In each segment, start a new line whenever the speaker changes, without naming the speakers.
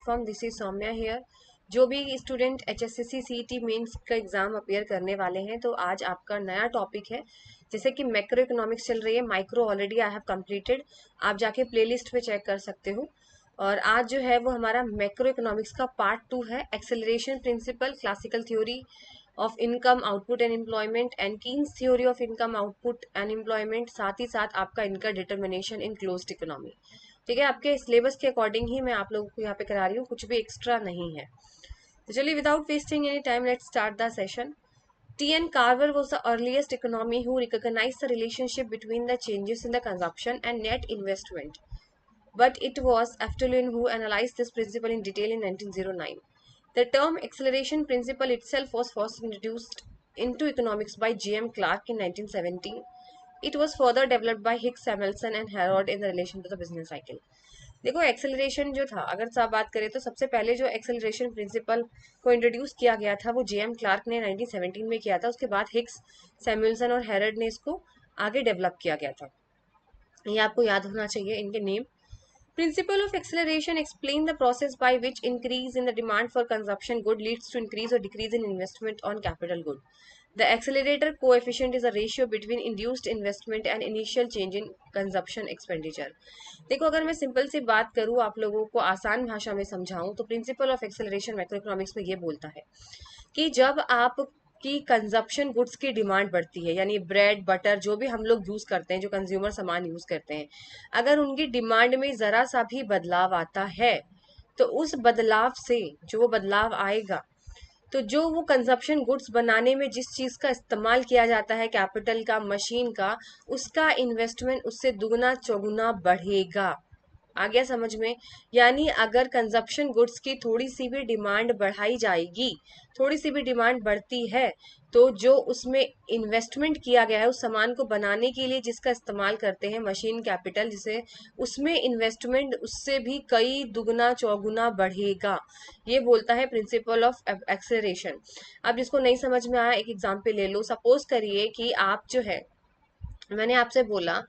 From this is Saumya here. जो भी student HSCC CET mains का एग्जाम अपियर करने वाले हैं, तो आज आपका नया टॉपिक है। जैसे कि मैक्रो इकोनॉमिक्स चल रही है, micro already I have completed, आप जाके प्लेलिस्ट पे चेक कर सकते हो। और आज जो है वो हमारा मैक्रो इकोनॉमिक्स का पार्ट 2 है, acceleration principle, classical theory of income output and employment and Keynes theory of income output and employment, साथ ही साथ आपका इनका डिटर्मिनेशन इन क्लोज्ड इकोनॉमी। ठीक है, आपके सिलेबस के अकॉर्डिंग ही मैं आप लोगों को यहाँ पे करा रही हूँ, कुछ भी एक्स्ट्रा नहीं है। तो चलिए, without wasting any time, let's start the session. T.N. Carver was the earliest economist who recognized the relationship between the changes in the consumption and net investment. But it was Eftulin who analyzed this principle in detail in 1909. The term acceleration principle itself was first introduced into economics by J.M. Clark in 1917. It was further developed by Hicks, Samuelson and Harrod in the relation to the business cycle. देखो, acceleration जो था, अगर सब बात करें तो सबसे पहले जो एक्सेलरेशन प्रिंसिपल को इंट्रोड्यूस किया गया था वो J.M. क्लार्क ने 1917 में किया था। उसके बाद हिक्स, सैमुअल्सन और हेरड ने इसको आगे डेवलप किया गया था। ये आपको याद होना चाहिए इनके name. Principle of acceleration explain the process by which increase in the demand for consumption good leads to increase or decrease in investment on capital good. The accelerator coefficient is a ratio between induced investment and initial change in consumption expenditure. देखो, अगर मैं simple सी बात करूँ, आप लोगों को आसान भाषा में समझाऊं, तो principle of acceleration macro economics में ये बोलता है कि जब आप की कंजप्शन गुड्स की डिमांड बढ़ती है, यानी ब्रेड बटर जो भी हम लोग यूज करते हैं, जो कंज्यूमर सामान यूज करते हैं, अगर उनकी डिमांड में जरा सा भी बदलाव आता है, तो उस बदलाव से जो वो बदलाव आएगा, तो जो वो कंजप्शन गुड्स बनाने में जिस चीज का इस्तेमाल किया जाता है, कैपिटल का, मशीन का, उसका इन्वेस्टमेंट उससे दुगना चौगुना बढ़ेगा। आ गया समझ में? यानी अगर कंजप्शन गुड्स की थोड़ी सी भी डिमांड बढ़ाई जाएगी, थोड़ी सी भी डिमांड बढ़ती है, तो जो उसमें इन्वेस्टमेंट किया गया है उस सामान को बनाने के लिए जिसका इस्तेमाल करते हैं, मशीन कैपिटल जिसे, उसमें इन्वेस्टमेंट उससे भी कई दुगना चौगुना बढ़ेगा। ये बोलता है प्रिंसिपल ऑफ एक्सेलरेशन। अब जिसको नहीं समझ में आया, एक एग्जाम्पल ले लो। सपोज करिए कि आप जो है, मैंने आपसे बोला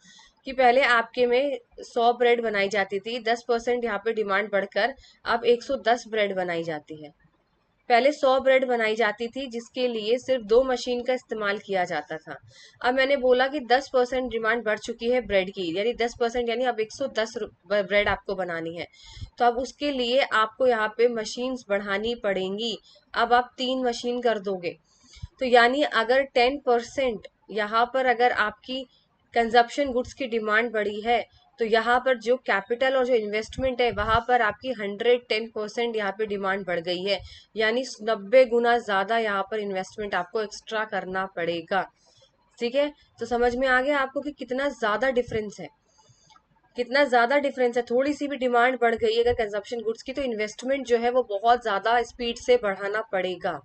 कि पहले आपके में 100 ब्रेड बनाई जाती थी, 10% यहाँ पे डिमांड बढ़कर अब 110 ब्रेड बनाई जाती है। पहले 100 ब्रेड बनाई जाती थी जिसके लिए सिर्फ 2 मशीन का इस्तेमाल किया जाता था। अब मैंने बोला कि 10% डिमांड बढ़ चुकी है ब्रेड की, यानी 10%, यानी अब 110 ब्रेड आपको बनानी है। तो अब उसके लिए आपको यहाँ पे मशीन्स बढ़ानी पड़ेंगी। अब आप 3 मशीन कर दोगे, तो यानी अगर 10% यहाँ पर अगर आपकी कंजप्शन गुड्स की डिमांड बढ़ी है, तो यहाँ पर जो कैपिटल और जो इन्वेस्टमेंट है वहां पर आपकी 110% यहाँ पे डिमांड बढ़ गई है, यानी 90 गुना ज्यादा यहाँ पर इन्वेस्टमेंट आपको एक्स्ट्रा करना पड़ेगा। ठीक है, तो समझ में आ गया आपको कि कितना ज्यादा डिफरेंस है, कितना ज्यादा डिफरेंस है। थोड़ी सी भी डिमांड बढ़ गई अगर कंजप्शन गुड्स की, तो इन्वेस्टमेंट जो है वो बहुत ज्यादा स्पीड से बढ़ाना पड़ेगा।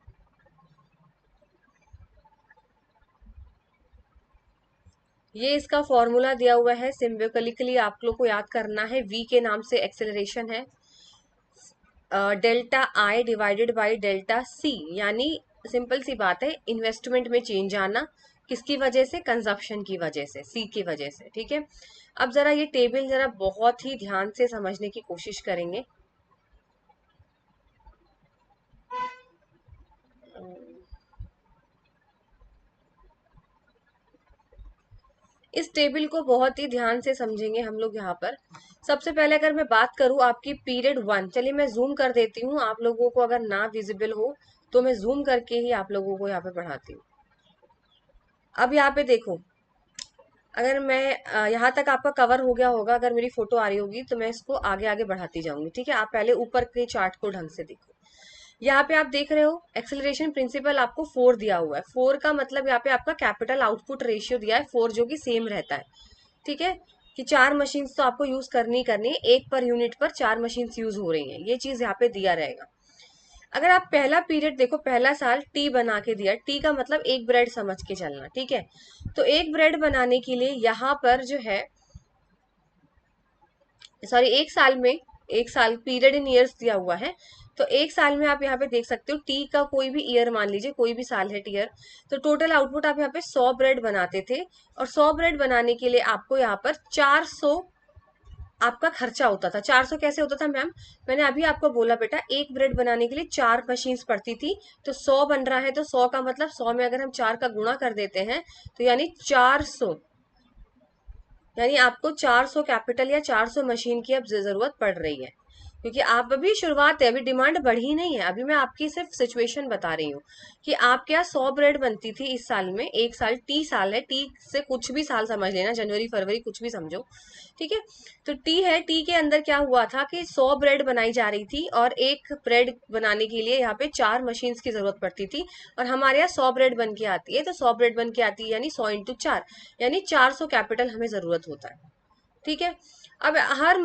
ये इसका फॉर्मूला दिया हुआ है, सिम्बोलिकली आप लोग को याद करना है। वी के नाम से एक्सेलरेशन है, delta I divided by delta C, यानी सिंपल सी बात है, इन्वेस्टमेंट में चेंज आना, किसकी वजह से? कंजप्शन की वजह से, सी की वजह से। ठीक है, अब जरा ये टेबल जरा बहुत ही ध्यान से समझने की कोशिश करेंगे। इस टेबल को बहुत ही ध्यान से समझेंगे हम लोग यहाँ पर। सबसे पहले अगर मैं बात करूँ आपकी पीरियड 1, चलिए मैं जूम कर देती हूँ, आप लोगों को अगर ना विजिबल हो तो मैं जूम करके ही आप लोगों को यहाँ पे पढ़ाती हूँ। अब यहाँ पे देखो, अगर मैं यहाँ तक आपका कवर हो गया होगा, अगर मेरी फोटो आ रही होगी तो मैं इसको आगे आगे बढ़ाती जाऊंगी। ठीक है, आप पहले ऊपर के चार्ट को ढंग से देखो। यहाँ पे आप देख रहे हो एक्सेलरेशन प्रिंसिपल आपको 4 दिया हुआ है। 4 का मतलब यहाँ पे आपका कैपिटल आउटपुट रेशियो दिया है 4, जो कि सेम रहता है। ठीक है, कि 4 मशीन्स तो आपको यूज करनी ही करनी है, एक पर यूनिट पर 4 मशीन्स यूज हो रही हैं, ये चीज यहाँ पे दिया रहेगा। अगर आप पहला पीरियड देखो, पहला साल टी बना के दिया, टी का मतलब एक ब्रेड समझ के चलना। ठीक है, तो एक ब्रेड बनाने के लिए यहाँ पर जो है, सॉरी, एक साल में, एक साल पीरियड इन ईयर्स दिया हुआ है, तो एक साल में आप यहाँ पे देख सकते हो टी का कोई भी ईयर मान लीजिए, कोई भी साल है ईयर, तो टोटल आउटपुट आप यहाँ पे 100 ब्रेड बनाते थे, और 100 ब्रेड बनाने के लिए आपको यहाँ पर 400 आपका खर्चा होता था। 400 कैसे होता था मैम? मैंने अभी आपको बोला बेटा, एक ब्रेड बनाने के लिए 4 मशीन्स पड़ती थी, तो 100 बन रहा है, तो 100 का मतलब 100 में अगर हम 4 का गुणा कर देते हैं तो यानी 400, यानी आपको 400 कैपिटल या 400 मशीन की अब जरूरत पड़ रही है, क्योंकि आप अभी शुरुआत है, अभी डिमांड बढ़ी नहीं है। अभी मैं आपकी सिर्फ सिचुएशन बता रही हूँ कि आप क्या 100 ब्रेड बनती थी इस साल में, एक साल टी साल है, टी से कुछ भी साल समझ लेना, जनवरी फरवरी कुछ भी समझो, ठीक है। तो टी है, टी के अंदर क्या हुआ था कि 100 ब्रेड बनाई जा रही थी, और एक ब्रेड बनाने के लिए यहाँ पे 4 मशीन की जरूरत पड़ती थी, और हमारे यहाँ 100 ब्रेड बन के आती है, तो 100 ब्रेड बन के आती है यानी 100 इंटू 4, यानी 400 कैपिटल हमें जरूरत होता है, ठीक है। अब हर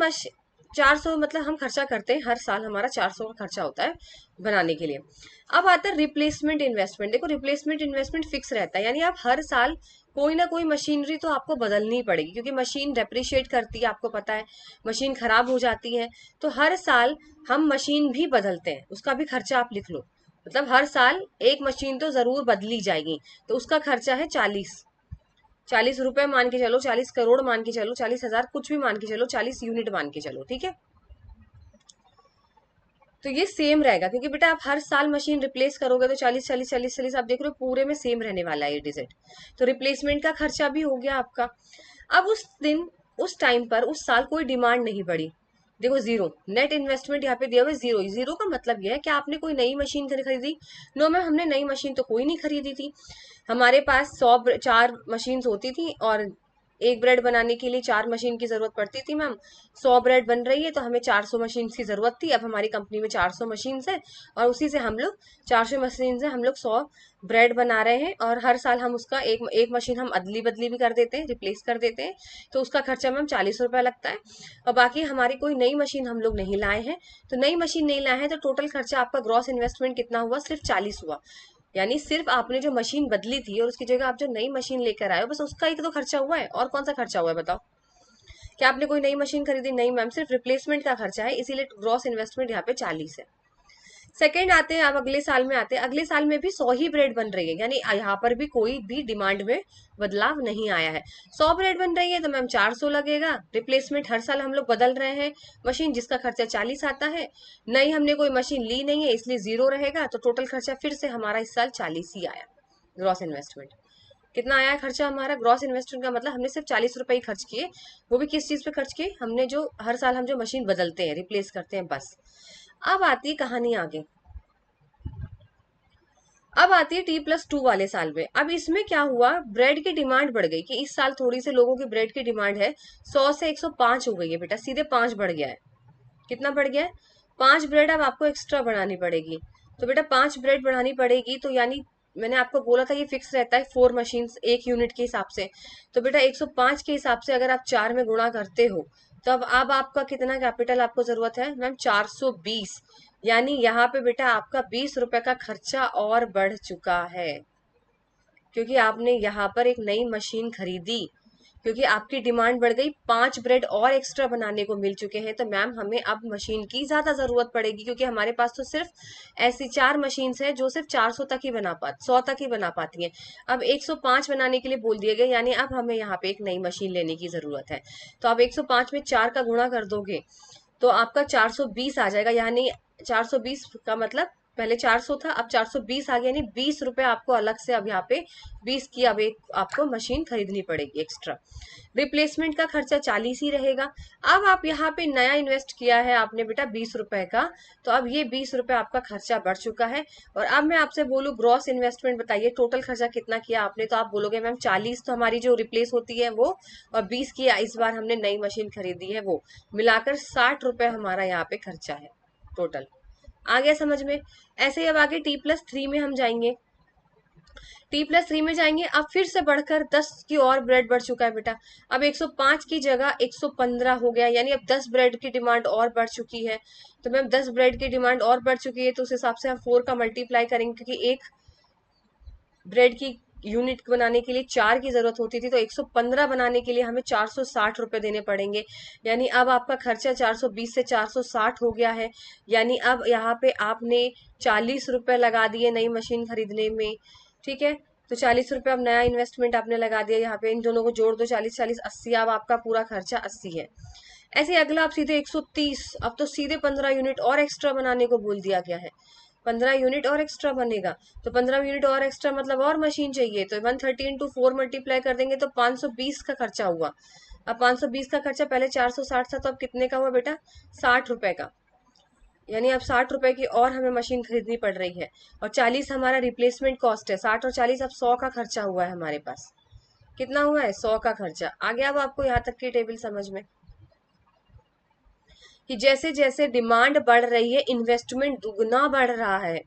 400 मतलब हम खर्चा करते हैं, हर साल हमारा 400 का खर्चा होता है बनाने के लिए। अब आता है रिप्लेसमेंट इन्वेस्टमेंट। देखो रिप्लेसमेंट इन्वेस्टमेंट फिक्स रहता है, यानी आप हर साल कोई ना कोई मशीनरी तो आपको बदलनी ही पड़ेगी, क्योंकि मशीन डेप्रिशिएट करती है, आपको पता है, मशीन खराब हो जाती है, तो हर साल हम मशीन भी बदलते हैं, उसका भी खर्चा आप लिख लो। मतलब हर साल एक मशीन तो जरूर बदली जाएगी, तो उसका खर्चा है 40 रुपए मान के चलो, 40 करोड़ मान के चलो, 40 हजार, कुछ भी मान के चलो, 40 यूनिट मान के चलो, ठीक है। तो ये सेम रहेगा, क्योंकि बेटा आप हर साल मशीन रिप्लेस करोगे, तो 40 40 40 40 आप देख रहे हो पूरे में सेम रहने वाला है ये डिजिट। तो रिप्लेसमेंट का खर्चा भी हो गया आपका। अब उस दिन, उस टाइम पर, उस साल कोई डिमांड नहीं बढ़ी, देखो जीरो नेट इन्वेस्टमेंट यहाँ पे दिया हुआ है, जीरो। जीरो का मतलब यह है कि आपने कोई नई मशीन खरीदी? नो मैम, हमने नई मशीन तो कोई नहीं खरीदी थी। हमारे पास 4 मशीन होती थी, और एक ब्रेड बनाने के लिए 4 मशीन की जरूरत पड़ती थी मैम। 100 ब्रेड बन रही है तो हमें 400 मशीन की जरूरत थी। अब हमारी कंपनी में 400 मशीन है, और उसी से हम लोग 400 मशीन से हम लोग 100 ब्रेड बना रहे हैं, और हर साल हम उसका एक एक मशीन हम अदली बदली भी कर देते हैं, रिप्लेस कर देते हैं, तो उसका खर्चा मैम 40 रुपया लगता है। और बाकी हमारी कोई नई मशीन हम लोग नहीं लाए हैं, तो नई मशीन नहीं लाए हैं, तो टोटल खर्चा आपका ग्रॉस इन्वेस्टमेंट कितना हुआ? सिर्फ 40 हुआ। यानी सिर्फ आपने जो मशीन बदली थी और उसकी जगह आप जो नई मशीन लेकर आए हो, बस उसका ही तो खर्चा हुआ है, और कौन सा खर्चा हुआ है बताओ? क्या आपने कोई नई मशीन खरीदी? नहीं मैम, सिर्फ रिप्लेसमेंट का खर्चा है, इसीलिए ग्रॉस इन्वेस्टमेंट यहाँ पे 40 है। सेकेंड आते हैं, अब अगले साल में आते हैं, अगले साल में भी 100 ही ब्रेड बन रही है, यानी यहाँ पर भी कोई भी डिमांड में बदलाव नहीं आया है। 100 ब्रेड बन रही है तो मैम 400 लगेगा। रिप्लेसमेंट हर साल हम लोग बदल रहे हैं मशीन, जिसका खर्चा 40 आता है। नई हमने कोई मशीन ली नहीं है, इसलिए जीरो रहेगा, तो टोटल खर्चा फिर से हमारा इस साल 40 ही आया। ग्रॉस इन्वेस्टमेंट कितना आया खर्चा हमारा? ग्रॉस इन्वेस्टमेंट का मतलब हमने सिर्फ 40 रुपए ही खर्च किए, वो भी किस चीज पे खर्च किए? हमने जो हर साल हम जो मशीन बदलते हैं, रिप्लेस करते हैं, बस। अब आती है कहानी आगे, अब आती है T+2 वाले साल में। अब इसमें क्या हुआ, ब्रेड की डिमांड बढ़ गई, कि इस साल थोड़ी से लोगों की ब्रेड की डिमांड है, 100 से 105 हो गई है बेटा, सीधे 5 बढ़ गया है। कितना बढ़ गया है? 5 ब्रेड अब आपको एक्स्ट्रा बढ़ानी पड़ेगी। तो बेटा 5 ब्रेड बढ़ानी पड़ेगी, तो यानी मैंने आपको बोला था ये फिक्स रहता है 4 मशीन एक यूनिट के हिसाब से। तो बेटा 105 के हिसाब से अगर आप 4 में गुणा करते हो, तो अब आपका कितना कैपिटल आपको जरूरत है मैम? 420। यानी यहाँ पे बेटा आपका 20 रुपए का खर्चा और बढ़ चुका है, क्योंकि आपने यहाँ पर एक नई मशीन खरीदी, क्योंकि आपकी डिमांड बढ़ गई, 5 ब्रेड और एक्स्ट्रा बनाने को मिल चुके हैं, तो मैम हमें अब मशीन की ज्यादा जरूरत पड़ेगी, क्योंकि हमारे पास तो सिर्फ ऐसी 4 मशीन हैं जो सिर्फ 400 तक ही बना पाती, 100 तक ही बना पाती हैं। अब 105 बनाने के लिए बोल दिए गए, यानी अब हमें यहाँ पे एक नई मशीन लेने की जरूरत है। तो आप 105 में 4 का गुणा कर दोगे तो आपका 420 आ जाएगा, यानी 420 का मतलब पहले 400 था, अब 420 आ गया, यानी 20 रुपए आपको अलग से अब यहाँ पे 20 की अब एक आपको मशीन खरीदनी पड़ेगी एक्स्ट्रा। रिप्लेसमेंट का खर्चा 40 ही रहेगा। अब आप यहाँ पे नया इन्वेस्ट किया है आपने बेटा 20 रुपए का, तो अब ये 20 रुपए आपका खर्चा बढ़ चुका है। और अब मैं आपसे बोलूँ ग्रॉस इन्वेस्टमेंट बताइए, टोटल खर्चा कितना किया आपने? तो आप बोलोगे मैम 40 तो हमारी जो रिप्लेस होती है वो, और 20 की इस बार हमने नई मशीन खरीदी है वो, मिलाकर 60 रुपए हमारा यहाँ पे खर्चा है टोटल। आ गया समझ में? ऐसे ही अब आगे T+3 में हम जाएंगे। T+3 में जाएंगे, अब फिर से बढ़कर 10 की और ब्रेड बढ़ चुका है बेटा। अब 105 की जगह 115 हो गया, यानी अब 10 ब्रेड की डिमांड और बढ़ चुकी है। तो मैम 10 ब्रेड की डिमांड और बढ़ चुकी है, तो उस हिसाब से हम 4 का मल्टीप्लाई करेंगे, क्योंकि एक ब्रेड की यूनिट बनाने के लिए 4 की जरूरत होती थी, तो 115 बनाने के लिए हमें 460 रुपए देने पड़ेंगे। यानी अब आपका खर्चा 420 से 460 हो गया है। यानी अब यहाँ पे आपने 40 रुपए लगा दिए नई मशीन खरीदने में, ठीक है। तो 40 रुपए अब नया इन्वेस्टमेंट आपने लगा दिया, यहाँ पे इन दोनों को जोड़ दो, 40 40 80, अब आपका पूरा खर्चा 80 है। ऐसे अगला आप सीधे 130, अब तो सीधे 15 यूनिट और एक्स्ट्रा बनाने को बोल दिया गया है, 15 यूनिट और एक्स्ट्रा बनेगा। तो 15 यूनिट और एक्स्ट्रा मतलब और मशीन चाहिए, तो 130 इंटू 4 मल्टीप्लाई कर देंगे तो 520 का खर्चा हुआ। अब 520 का खर्चा पहले 460 था, तो अब कितने का हुआ बेटा, 60 रुपए का। यानी अब 60 रुपए की और हमें मशीन खरीदनी पड़ रही है। और 40 हमारा रिप्लेसमेंट कॉस्ट है, 60 और 40 अब 100 का खर्चा हुआ है हमारे पास। कितना हुआ है, 100 का खर्चा आ गया। अब आपको यहाँ तक की टेबल समझ में, कि जैसे जैसे डिमांड बढ़ रही है इन्वेस्टमेंट दुगना बढ़ रहा है।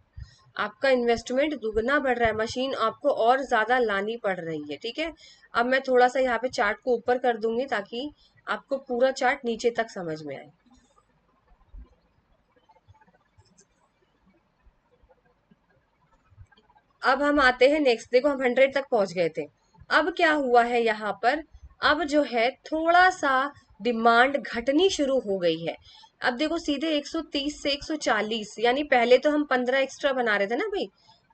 आपका इन्वेस्टमेंट दुगना बढ़ रहा है, मशीन आपको और ज्यादा लानी पड़ रही है। ठीक है, अब मैं थोड़ा सा यहाँ पे चार्ट को ऊपर कर दूंगी ताकि आपको पूरा चार्ट नीचे तक समझ में आए। अब हम आते हैं नेक्स्ट, देखो हम 100 तक पहुंच गए थे। अब क्या हुआ है यहाँ पर, अब जो है थोड़ा सा डिमांड घटनी शुरू हो गई है। अब देखो सीधे 130 से 140, यानी पहले तो हम 15 एक्स्ट्रा बना रहे थे ना भाई,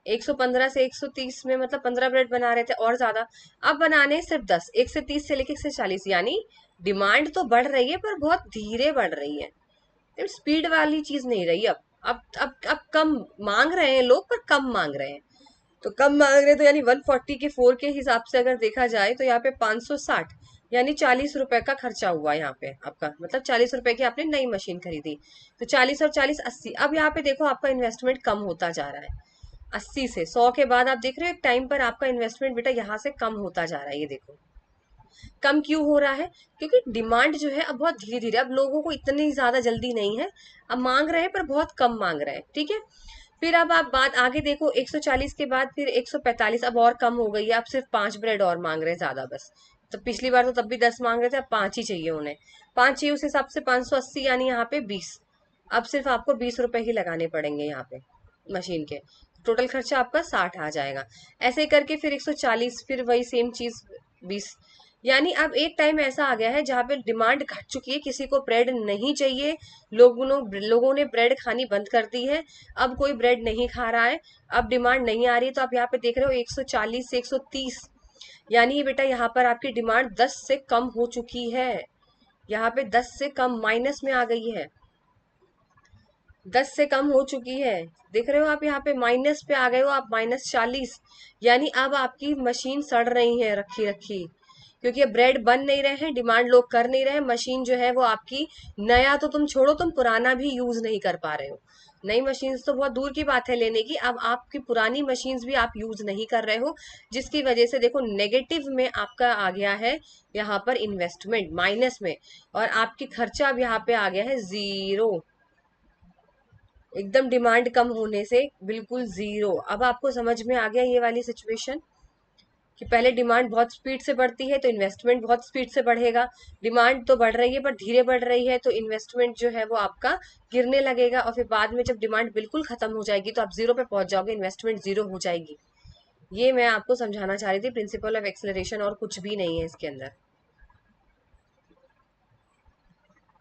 115 से 130 में मतलब 15 ब्रेड बना रहे थे और ज्यादा। अब बनाने हैं सिर्फ 10, 1 से 30 से लेके 1 से 40, यानी डिमांड तो बढ़ रही है पर बहुत धीरे बढ़ रही है, स्पीड वाली चीज नहीं रही। अब कम मांग रहे हैं लोग, पर कम मांग रहे हैं। तो कम मांग रहे, तो यानी 140 के 4 के हिसाब से अगर देखा जाए तो यहाँ पे 560, यानी 40 रुपए का खर्चा हुआ यहाँ पे आपका, मतलब 40 रुपए की आपने नई मशीन खरीदी। तो 40 और 40 80। अब यहाँ पे देखो आपका इन्वेस्टमेंट कम होता जा रहा है, 80 से 100 के बाद आप देख रहे हो एक टाइम पर आपका इन्वेस्टमेंट बेटा यहाँ से कम होता जा रहा है। ये देखो कम क्यों हो रहा है, क्योंकि डिमांड जो है अब बहुत धीरे धीरे, अब लोगों को इतनी ज्यादा जल्दी नहीं है, अब मांग रहे हैं पर बहुत कम मांग रहे हैं। ठीक है, फिर अब आप बात आगे देखो, 140 के बाद फिर 145, अब और कम हो गई है, अब सिर्फ 5 ब्रेड और मांग रहे हैं ज्यादा बस। तो पिछली बार तो तब भी 10 मांग रहे थे, अब 5 ही चाहिए उन्हें, 5 चाहिए, उस हिसाब से 580, यानी यहाँ पे 20। अब सिर्फ आपको 20 रुपए ही लगाने पड़ेंगे यहाँ पे मशीन के, टोटल खर्चा आपका 60 आ जाएगा। ऐसे करके फिर 140, फिर वही सेम चीज 20। यानी अब एक टाइम ऐसा आ गया है जहाँ पे डिमांड घट चुकी है, किसी को ब्रेड नहीं चाहिए, लोगों ने ब्रेड खानी बंद कर दी है, अब कोई ब्रेड नहीं खा रहा है, अब डिमांड नहीं आ रही है। तो आप यहाँ पे देख रहे हो 140 से 130, यानी ये बेटा यहाँ पर आपकी डिमांड 10 से कम हो चुकी है, यहाँ पे 10 से कम माइनस में आ गई है, 10 से कम हो चुकी है। देख रहे हो आप यहाँ पे माइनस पे आ गए हो आप, -40। यानी अब आपकी मशीन सड़ रही है रखी रखी, क्योंकि अब ब्रेड बन नहीं रहे हैं, डिमांड लोग कर नहीं रहे हैं, मशीन जो है वो आपकी, नया तो तुम छोड़ो, तुम पुराना भी यूज नहीं कर पा रहे हो। नई मशीन तो बहुत दूर की बात है लेने की, अब आपकी पुरानी मशीन भी आप यूज नहीं कर रहे हो, जिसकी वजह से देखो नेगेटिव में आपका आ गया है यहाँ पर इन्वेस्टमेंट माइनस में, और आपकी खर्चा अब यहाँ पे आ गया है जीरो, एकदम डिमांड कम होने से बिल्कुल जीरो। अब आपको समझ में आ गया ये वाली सिचुएशन, कि पहले डिमांड बहुत स्पीड से बढ़ती है तो इन्वेस्टमेंट बहुत स्पीड से बढ़ेगा, डिमांड तो बढ़ रही है पर धीरे बढ़ रही है, तो इन्वेस्टमेंट जो है वो आपका गिरने लगेगा, और फिर बाद में जब डिमांड बिल्कुल खत्म हो जाएगी तो आप जीरो पे पहुंच जाओगे, इन्वेस्टमेंट जीरो हो जाएगी। ये मैं आपको समझाना चाह रही थी, प्रिंसिपल ऑफ एक्सेलरेशन, और कुछ भी नहीं है इसके अंदर।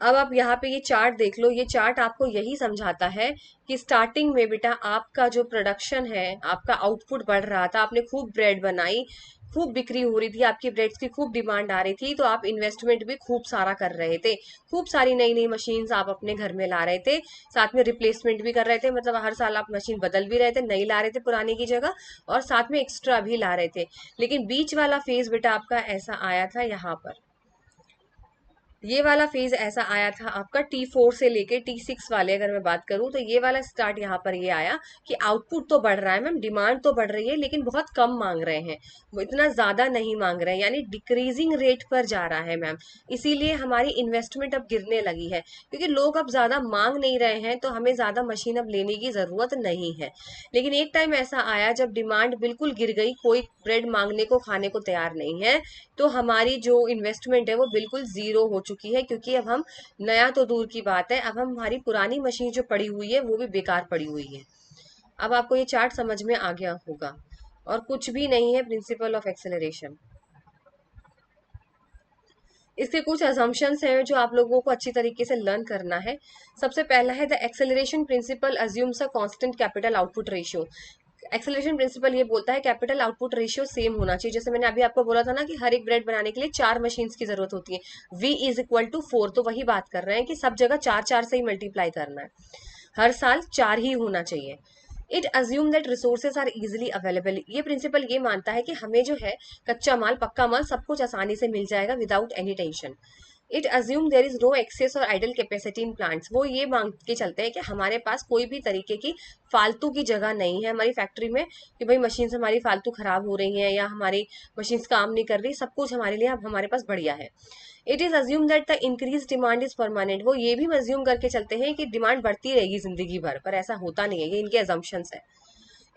अब आप यहाँ पे ये चार्ट देख लो, ये चार्ट आपको यही समझाता है कि स्टार्टिंग में बेटा आपका जो प्रोडक्शन है, आपका आउटपुट बढ़ रहा था, आपने खूब ब्रेड बनाई, खूब बिक्री हो रही थी, आपकी ब्रेड्स की खूब डिमांड आ रही थी, तो आप इन्वेस्टमेंट भी खूब सारा कर रहे थे, खूब सारी नई नई मशीन्स आप अपने घर में ला रहे थे, साथ में रिप्लेसमेंट भी कर रहे थे, मतलब हर साल आप मशीन बदल भी रहे थे, नई ला रहे थे पुरानी की जगह, और साथ में एक्स्ट्रा भी ला रहे थे। लेकिन बीच वाला फेज बेटा आपका ऐसा आया था यहाँ पर, ये वाला फेज ऐसा आया था आपका T4 से लेके T6 वाले, अगर मैं बात करूं तो ये वाला स्टार्ट यहाँ पर ये आया कि आउटपुट तो बढ़ रहा है मैम, डिमांड तो बढ़ रही है, लेकिन बहुत कम मांग रहे हैं, वो इतना ज्यादा नहीं मांग रहे हैं, यानी डिक्रीजिंग रेट पर जा रहा है मैम। इसीलिए हमारी इन्वेस्टमेंट अब गिरने लगी है, क्योंकि लोग अब ज्यादा मांग नहीं रहे हैं, तो हमें ज्यादा मशीन अब लेने की जरूरत नहीं है। लेकिन एक टाइम ऐसा आया जब डिमांड बिल्कुल गिर गई, कोई ब्रेड मांगने को खाने को तैयार नहीं है, तो हमारी जो इन्वेस्टमेंट है वो बिल्कुल जीरो हो चुकी है, क्योंकि अब हम, नया तो दूर की बात है, अब हम, हमारी पुरानी मशीन जो पड़ी हुई है वो भी बेकार पड़ी हुई है। अब आपको ये चार्ट समझ में आ गया होगा, और कुछ भी नहीं है प्रिंसिपल ऑफ एक्सेलरेशन। इसके कुछ असम्पशंस हैं जो आप लोगों को अच्छी तरीके से लर्न करना है। सबसे पहला है the acceleration principle assumes a constant capital output ratio. Acceleration principle ये बोलता है कैपिटल आउटपुट रेशियो सेम होना चाहिए। जैसे मैंने अभी आपको बोला था ना कि हर एक ब्रेड बनाने के लिए 4 मशीन्स की जरूरत होती है, V=4, तो वही बात कर रहे हैं कि सब जगह 4 4 से ही मल्टीप्लाई करना है, हर साल 4 ही होना चाहिए। It assume that resources are easily available, ये प्रिंसिपल ये मानता है कि हमें जो है कच्चा माल पक्का माल सब कुछ आसानी से मिल जाएगा without any tension. It assume there is no excess और आइडल कैपेसिटी इन प्लांट्स, वो ये मांग के चलते हैं कि हमारे पास कोई भी तरीके की फालतू की जगह नहीं है हमारी फैक्ट्री में कि भाई मशीन हमारी फालतू खराब हो रही है या हमारी मशीन काम नहीं कर रही, सब कुछ हमारे लिए अब हमारे पास बढ़िया है। It is assume that the increase demand is permanent, वो ये भी अज्यूम करके चलते हैं कि डिमांड बढ़ती रहेगी जिंदगी भर, पर ऐसा होता नहीं है, ये इनके अजम्पशंस है।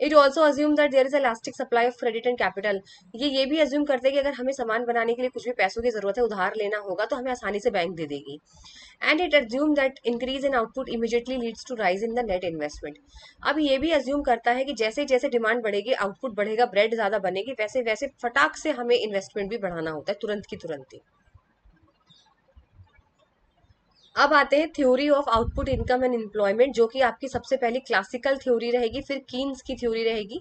It also assume that there is elastic supply of credit and capital, ये भी अज्यूम करते हैं कि अगर हमें सामान बनाने के लिए कुछ भी पैसों की जरूरत है, उधार लेना होगा तो हमें आसानी से बैंक दे देगी। And it assume that increase in output immediately leads to rise in the net investment, अब ये भी अज्यूम करता है कि जैसे जैसे डिमांड बढ़ेगी, आउटपुट बढ़ेगा, ब्रेड ज्यादा बनेगी, वैसे वैसे फटाक से हमें इन्वेस्टमेंट भी बढ़ाना होता है तुरंत की तुरंत ही। अब आते हैं theory of output income and employment, जो कि आपकी सबसे पहली क्लासिकल थ्योरी रहेगी, फिर कीन्स की थ्योरी रहेगी।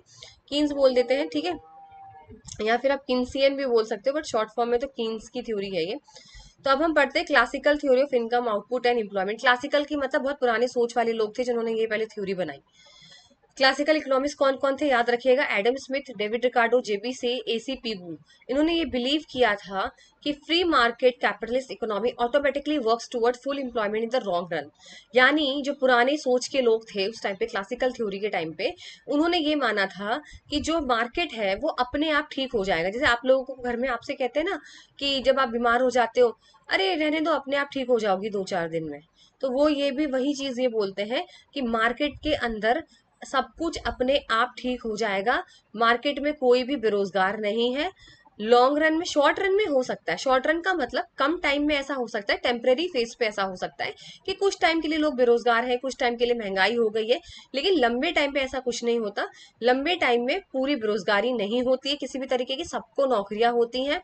कीन्स बोल देते हैं, ठीक है, या फिर आप किन्सियन भी बोल सकते हो, बट शॉर्ट फॉर्म में तो कीन्स की थ्योरी है ये। तो अब हम पढ़ते हैं classical theory of income output and employment. Classical की मतलब बहुत पुराने सोच वाले लोग थे जिन्होंने ये पहले थ्योरी बनाई। क्लासिकल इकोनॉमिक्स कौन कौन थे याद रखिएगा, एडम स्मिथ, डेविड रिकार्डो, जेबी से, एसी पीगू। इन्होंने ये बिलीव किया था कि free market capitalist economy automatically works toward full employment in the long run. यानी जो पुराने सोच के लोग थे उस टाइम पे, क्लासिकल थ्योरी के टाइम पे, उन्होंने ये माना था कि जो मार्केट है वो अपने आप ठीक हो जाएगा। जैसे आप लोगों को घर में आपसे कहते हैं ना कि जब आप बीमार हो जाते हो, अरे रहने दो अपने आप ठीक हो जाओगी 2 4 दिन में, तो वो ये भी वही चीज ये बोलते हैं कि मार्केट के अंदर सब कुछ अपने आप ठीक हो जाएगा, मार्केट में कोई भी बेरोजगार नहीं है। लॉन्ग रन में, शॉर्ट रन में हो सकता है, शॉर्ट रन का मतलब कम टाइम में ऐसा हो सकता है, टेम्परेरी फेज पे ऐसा हो सकता है कि कुछ टाइम के लिए लोग बेरोजगार हैं, कुछ टाइम के लिए महंगाई हो गई है, लेकिन लंबे टाइम पे ऐसा कुछ नहीं होता। लंबे टाइम में पूरी बेरोजगारी नहीं होती है किसी भी तरीके की, सबको नौकरियां होती हैं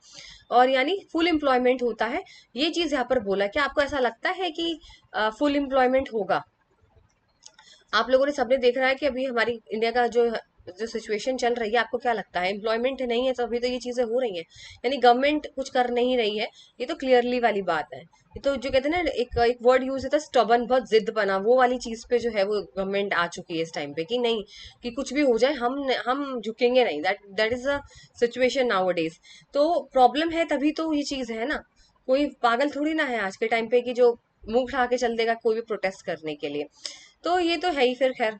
और यानी फुल एम्प्लॉयमेंट होता है। ये चीज यहाँ पर बोला, क्या आपको ऐसा लगता है कि फुल एम्प्लॉयमेंट होगा? आप लोगों ने सबने देख रहा है कि अभी हमारी इंडिया का जो जो सिचुएशन चल रही है, आपको क्या लगता है? एम्प्लॉयमेंट नहीं है तो अभी तो ये चीजें हो रही हैं, यानी गवर्नमेंट कुछ कर नहीं रही है, ये तो क्लियरली वाली बात है। ये तो जो कहते हैं ना, एक वर्ड यूज होता है स्टबन, बहुत जिद बना, वो वाली चीज पे जो है वो गवर्नमेंट आ चुकी है इस टाइम पे कि नहीं, कि कुछ भी हो जाए हम झुकेंगे नहीं, that is a situation now days. तो प्रॉब्लम है तभी तो ये चीज है ना, कोई पागल थोड़ी ना है आज के टाइम पे कि जो मुंह उठा के चल देगा कोई भी प्रोटेस्ट करने के लिए। तो ये तो है ही, फिर खैर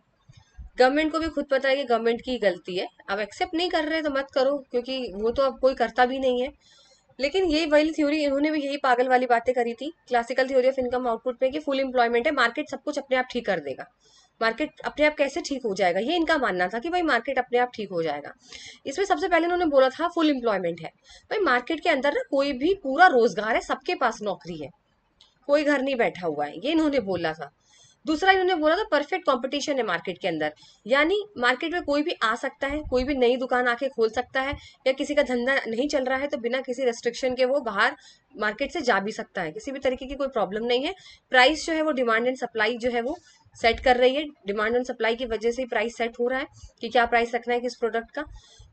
गवर्नमेंट को भी खुद पता है कि गवर्नमेंट की गलती है, अब एक्सेप्ट नहीं कर रहे तो मत करो, क्योंकि वो तो अब कोई करता भी नहीं है। लेकिन ये वाली थ्योरी, इन्होंने भी यही पागल वाली बातें करी थी classical theory of income output में कि फुल एम्प्लॉयमेंट है, मार्केट सब कुछ अपने आप ठीक कर देगा। मार्केट अपने आप कैसे ठीक हो जाएगा, ये इनका मानना था कि भाई मार्केट अपने आप ठीक हो जाएगा। इसमें सबसे पहले उन्होंने बोला था फुल एम्प्लॉयमेंट है, भाई मार्केट के अंदर ना कोई भी पूरा रोजगार है, सबके पास नौकरी है, कोई घर नहीं बैठा हुआ है, ये इन्होंने बोला था। दूसरा इन्होंने बोला था परफेक्ट कंपटीशन है मार्केट के अंदर, यानी मार्केट में कोई भी आ सकता है, कोई भी नई दुकान आके खोल सकता है, या किसी का धंधा नहीं चल रहा है तो बिना किसी रेस्ट्रिक्शन के वो बाहर मार्केट से जा भी सकता है, किसी भी तरीके की कोई प्रॉब्लम नहीं है। प्राइस जो है वो डिमांड एंड सप्लाई जो है वो सेट कर रही है, डिमांड एंड सप्लाई की वजह से ही प्राइस सेट हो रहा है कि क्या प्राइस रखना है किस प्रोडक्ट का।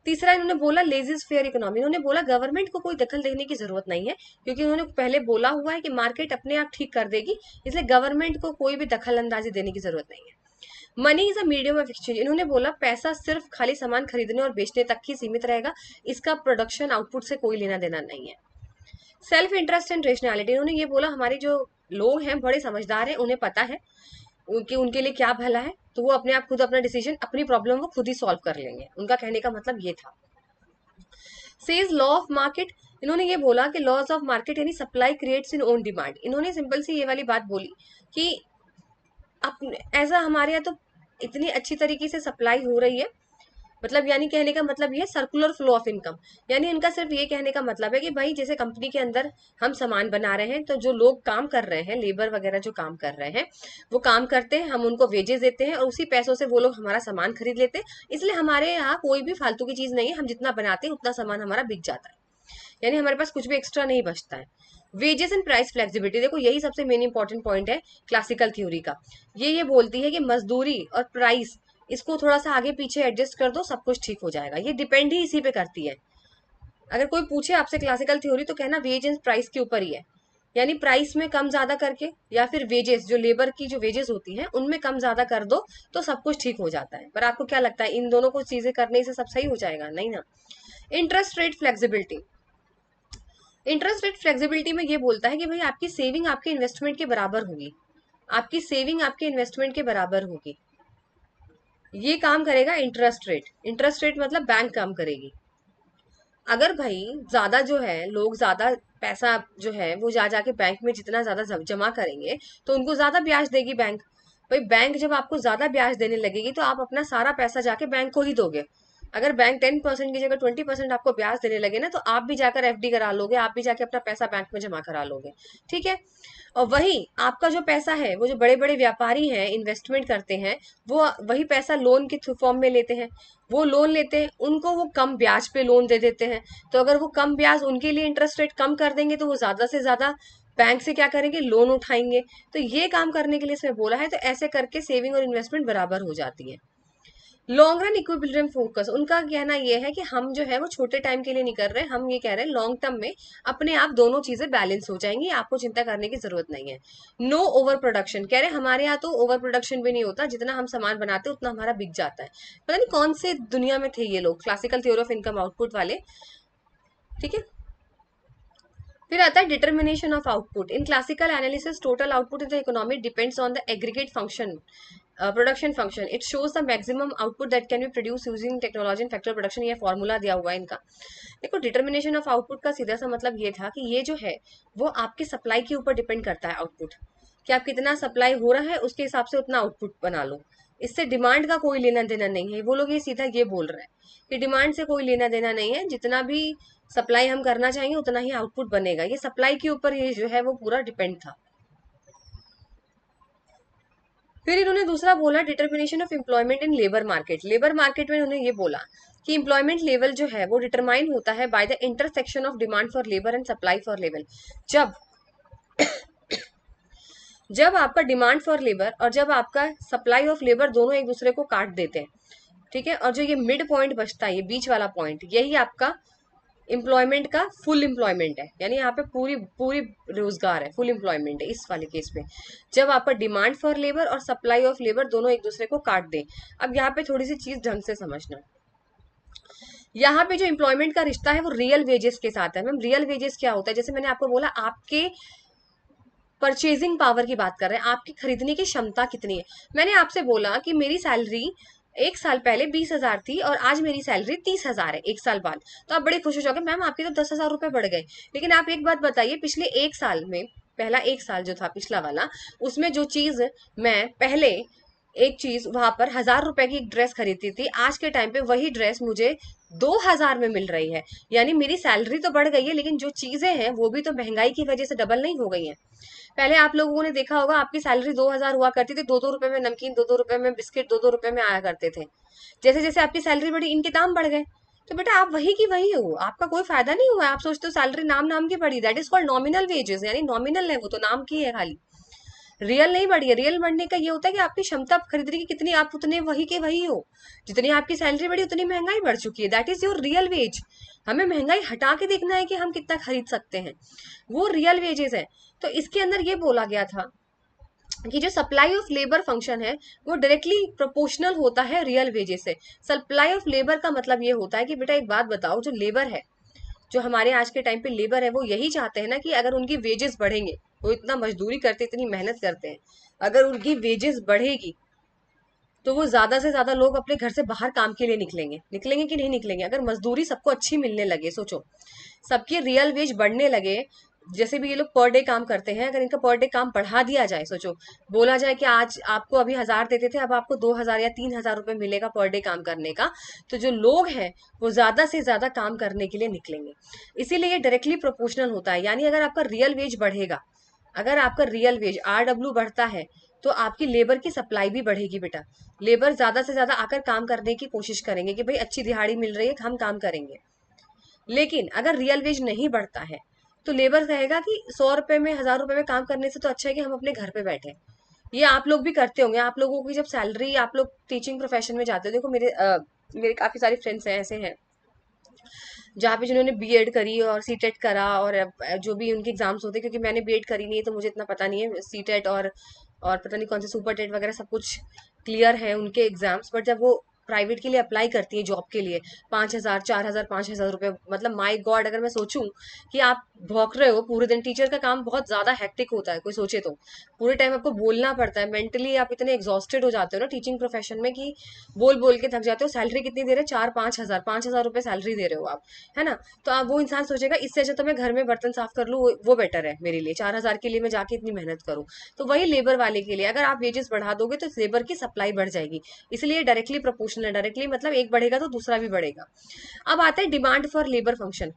तीसरा इन्होंने बोला लेजिस फेयर इकोनॉमी, इन्होंने बोला गवर्नमेंट को कोई दखल देने की जरूरत नहीं है, क्योंकि उन्होंने पहले बोला हुआ है कि मार्केट अपने आप ठीक कर देगी, इसलिए गवर्नमेंट को कोई भी दखल अंदाजी देने की जरूरत नहीं है। Money is a medium of exchange, इन्होंने बोला पैसा सिर्फ खाली सामान खरीदने और बेचने तक ही सीमित रहेगा, इसका प्रोडक्शन आउटपुट से कोई लेना देना नहीं है। सेल्फ इंटरेस्ट एंड रेशनैलिटी, इन्होंने ये बोला हमारे जो लोग हैं बड़े समझदार हैं, उन्हें पता है उनके लिए क्या भला है, तो वो अपने आप खुद अपना डिसीजन, अपनी प्रॉब्लम वो खुद ही सॉल्व कर लेंगे, उनका कहने का मतलब ये था। सेज लॉ ऑफ मार्केट, इन्होंने ये बोला कि लॉज ऑफ मार्केट यानी सप्लाई क्रिएट्स इन ओन डिमांड, इन्होंने सिंपल सी ये वाली बात बोली कि ऐसा हमारे यहाँ तो इतनी अच्छी तरीके से सप्लाई हो रही है, मतलब यानी कहने का मतलब ये सर्कुलर फ्लो ऑफ इनकम, यानी इनका सिर्फ ये कहने का मतलब है कि भाई जैसे कंपनी के अंदर हम सामान बना रहे हैं, तो जो लोग काम कर रहे हैं, लेबर वगैरह जो काम कर रहे हैं, वो काम करते हैं, हम उनको वेजेस देते हैं और उसी पैसों से वो लोग हमारा सामान खरीद लेते हैं, इसलिए हमारे यहाँ कोई भी फालतू की चीज नहीं है, हम जितना बनाते हैं उतना सामान हमारा बिक जाता है, यानी हमारे पास कुछ भी एक्स्ट्रा नहीं बचता है। वेजेस एंड प्राइस फ्लेक्सिबिलिटी, देखो यही सबसे मेन इंपॉर्टेंट पॉइंट है क्लासिकल थ्योरी का, ये बोलती है कि मजदूरी और प्राइस इसको थोड़ा सा आगे पीछे एडजस्ट कर दो, सब कुछ ठीक हो जाएगा। ये डिपेंड ही इसी पे करती है। अगर कोई पूछे आपसे क्लासिकल थ्योरी तो कहना वेज एंड प्राइस के ऊपर ही है, यानी प्राइस में कम ज्यादा करके, या फिर वेजेस, जो लेबर की जो वेजेस होती हैं उनमें कम ज्यादा कर दो तो सब कुछ ठीक हो जाता है। पर आपको क्या लगता है इन दोनों को चीजें करने से सब सही हो जाएगा? नहीं ना। Interest rate flexibility, interest rate flexibility में ये बोलता है कि भाई आपकी सेविंग आपके इन्वेस्टमेंट के बराबर होगी, आपकी सेविंग आपके इन्वेस्टमेंट के बराबर होगी। ये काम करेगा इंटरेस्ट रेट। इंटरेस्ट रेट मतलब बैंक काम करेगी। अगर भाई ज्यादा जो है लोग ज्यादा पैसा जो है वो जा जाके बैंक में जितना ज्यादा जमा करेंगे तो उनको ज्यादा ब्याज देगी बैंक। भाई बैंक जब आपको ज्यादा ब्याज देने लगेगी तो आप अपना सारा पैसा जाके बैंक को ही दोगे। अगर बैंक 10% की जगह 20% आपको ब्याज देने लगे ना तो आप भी जाकर एफडी करा लोगे, आप भी जाके अपना पैसा बैंक में जमा करा लोगे। ठीक है। और वही आपका जो पैसा है, वो जो बड़े बड़े व्यापारी हैं इन्वेस्टमेंट करते हैं, वो वही पैसा लोन के फॉर्म में लेते हैं। वो लोन लेते हैं, उनको वो कम ब्याज पे लोन दे देते हैं। तो अगर वो कम ब्याज उनके लिए इंटरेस्ट रेट कम कर देंगे तो वो ज्यादा से ज्यादा बैंक से क्या करेंगे, लोन उठाएंगे। तो ये काम करने के लिए इसमें बोला है। तो ऐसे करके सेविंग और इन्वेस्टमेंट बराबर हो जाती है। लॉन्ग रन इक्विलिब्रियम फोकस, उनका कहना यह है कि हम जो है वो छोटे टाइम के लिए नहीं कर रहे, हम ये कह रहे हैं लॉन्ग टर्म में अपने आप दोनों चीजें बैलेंस हो जाएंगी, आपको चिंता करने की जरूरत नहीं है। नो ओवर प्रोडक्शन, कह रहे हैं हमारे यहाँ तो ओवर प्रोडक्शन भी नहीं होता, जितना हम सामान बनाते हैं उतना हमारा बिक जाता है। पता नहीं कौन से दुनिया में थे ये लोग, classical theory of income output वाले। ठीक है। फिर आता है determination of output. In classical analysis total output in the economy depends on the aggregate function, production function. It shows the maximum output that can be produce using technology and factor production. ये formula दिया हुआ है इनका। देखो determination of output का सीधा सा मतलब ये था कि ये जो है वो आपकी सप्लाई के ऊपर डिपेंड करता है आउटपुट, कि आप कितना सप्लाई हो रहा है उसके हिसाब से उतना आउटपुट बना लो। इससे डिमांड का कोई लेना देना नहीं है। वो लोग ये सीधा ये बोल रहे हैं कि डिमांड से कोई लेना देना नहीं है, जितना भी सप्लाई हम करना चाहेंगे उतना ही आउटपुट बनेगा। ये सप्लाई के ऊपर ये जो है वो पूरा डिपेंड था। फिर इन्होंने दूसरा बोला determination of employment in labour market. Labour market में इन्होंने ये बोला कि एम्प्लॉयमेंट लेवल जो है वो डिटरमाइन होता है by the intersection of demand for labour and supply for labour. जब जब आपका डिमांड फॉर लेबर और जब आपका सप्लाई ऑफ लेबर दोनों एक दूसरे को काट देते हैं, ठीक है, और जो ये मिड पॉइंट बचता है, ये बीच वाला पॉइंट, यही आपका एम्प्लॉयमेंट का फुल एम्प्लॉयमेंट है। यानी यहाँ पे पूरी पूरी रोजगार है, फुल एम्प्लॉयमेंट है इस वाले केस में। जब आपका डिमांड फॉर लेबर और सप्लाई ऑफ लेबर दोनों एक दूसरे को काट दें। अब यहाँ पे थोड़ी सी चीज ढंग से समझना। यहाँ पे जो एम्प्लॉयमेंट का रिश्ता है वो रियल वेजेस के साथ है। मैम रियल वेजेस क्या होता है? जैसे मैंने आपको बोला आपके परचेजिंग पावर की बात कर रहे हैं, आपकी खरीदने की क्षमता कितनी है। मैंने आपसे बोला कि मेरी सैलरी एक साल पहले 20,000 थी और आज मेरी सैलरी 30,000 है एक साल बाद। तो आप बड़े खुश हो जाओगे मैम आपके तो 10,000 रुपए बढ़ गए। लेकिन आप एक बात बताइए, पिछले एक साल में, पहला एक साल जो था पिछला वाला, उसमें जो चीज मैं पहले एक चीज वहां पर 1,000 रुपए की एक ड्रेस खरीदती थी, आज के टाइम पे वही ड्रेस मुझे 2,000 में मिल रही है। यानी मेरी सैलरी तो बढ़ गई है लेकिन जो चीजें हैं वो भी तो महंगाई की वजह से डबल नहीं हो गई हैं। पहले आप लोगों ने देखा होगा आपकी सैलरी 2,000 हुआ करती थी, 2-2 रुपए में नमकीन, 2-2 रुपए में बिस्किट, 2-2 रुपए में आया करते थे। जैसे जैसे आपकी सैलरी बढ़ी इनके दाम बढ़ गए। तो बेटा आप वही की वही हो, आपका कोई फायदा नहीं हुआ। आप सोचते हो सैलरी नाम नाम की बढ़ी, that is called nominal wages, यानी नॉमिनल है, वो तो नाम की है खाली, रियल नहीं बढ़ी है। रियल बढ़ने का ये होता है कि आपकी क्षमता खरीदने की कितनी, आप उतने वही के वही हो। जितनी आपकी सैलरी बढ़ी उतनी महंगाई बढ़ चुकी है, that is your real veg. हमें महंगाई हटा के देखना है कि हम कितना खरीद सकते हैं, वो रियल वेजेस है। तो इसके अंदर ये बोला गया था कि जो सप्लाई ऑफ लेबर फंक्शन है वो डायरेक्टली प्रोपोर्शनल होता है रियल वेजेस से। सप्लाई ऑफ लेबर का मतलब ये होता है कि बेटा एक बात बताओ, जो लेबर है, जो हमारे आज के टाइम पे लेबर है, वो यही चाहते हैं ना कि अगर उनकी वेजेस बढ़ेंगे, वो इतना मजदूरी करते, इतनी मेहनत करते हैं, अगर उनकी वेजेस बढ़ेगी तो वो ज्यादा से ज्यादा लोग अपने घर से बाहर काम के लिए निकलेंगे। निकलेंगे कि नहीं निकलेंगे? अगर मजदूरी सबको अच्छी मिलने लगे, सोचो सबकी रियल वेज बढ़ने लगे, जैसे भी ये लोग पर डे काम करते हैं, अगर इनका पर डे काम बढ़ा दिया जाए, सोचो बोला जाए कि आज आपको अभी 1,000 देते थे, अब आपको 2,000 या 3,000 रुपए मिलेगा पर डे काम करने का, तो जो लोग हैं वो ज्यादा से ज्यादा काम करने के लिए निकलेंगे। इसीलिए ये डायरेक्टली प्रोपोर्शनल होता है। यानी अगर आपका रियल वेज बढ़ेगा, अगर आपका रियल वेज RW बढ़ता है तो आपकी लेबर की सप्लाई भी बढ़ेगी बेटा। लेबर ज्यादा से ज्यादा आकर काम करने की कोशिश करेंगे कि भाई अच्छी दिहाड़ी मिल रही है, हम काम करेंगे। लेकिन अगर रियल वेज नहीं बढ़ता है तो लेबर कहेगा कि 100 रुपए में, 1,000 रुपए में काम करने से तो अच्छा है कि हम अपने घर पे बैठे। ये आप लोग भी करते होंगे। आप लोगों की जब सैलरी, आप लोग टीचिंग प्रोफेशन में जाते हो, देखो मेरे काफी सारे फ्रेंड्स हैं, ऐसे हैं जहाँ पे जिन्होंने बीएड करी और सीटेट करा, और जो भी उनके एग्जाम्स होते हैं, क्योंकि मैंने बीएड करी नहीं है तो मुझे इतना पता नहीं है, सीटेट और पता नहीं कौन से सुपर टेट वगैरह सब कुछ क्लियर है उनके एग्जाम्स। बट जब वो प्राइवेट के लिए अप्लाई करती है जॉब के लिए, 5,000, 4,000, 5,000 रुपए, मतलब माई गॉड, अगर मैं सोचूं कि आप भौंक रहे हो पूरे दिन, टीचर का काम बहुत ज्यादा हेक्टिक होता है, कोई सोचे तो पूरे टाइम आपको बोलना पड़ता है, मेंटली आप इतने एग्जॉस्टेड हो जाते हो ना टीचिंग प्रोफेशन में कि बोल बोल के थक जाते हो। सैलरी कितनी दे रहे हैं? 4-5 हजार, 5,000 रुपए सैलरी दे रहे हो आप, है ना? तो आप, वो इंसान सोचेगा इससे अच्छा तो मैं घर में बर्तन साफ कर लूँ, वो बेटर है मेरे लिए, 4,000 के लिए मैं जाके इतनी मेहनत करूँ। तो वही लेबर वाले के लिए, अगर आप वेजेस बढ़ा दोगे तो लेबर की सप्लाई बढ़ जाएगी। इसलिए डायरेक्टली प्रोपोर्शनल, डायरेक्टली मतलब एक बढ़ेगा तो दूसरा भी बढ़ेगा। अब आता है demand for labour function.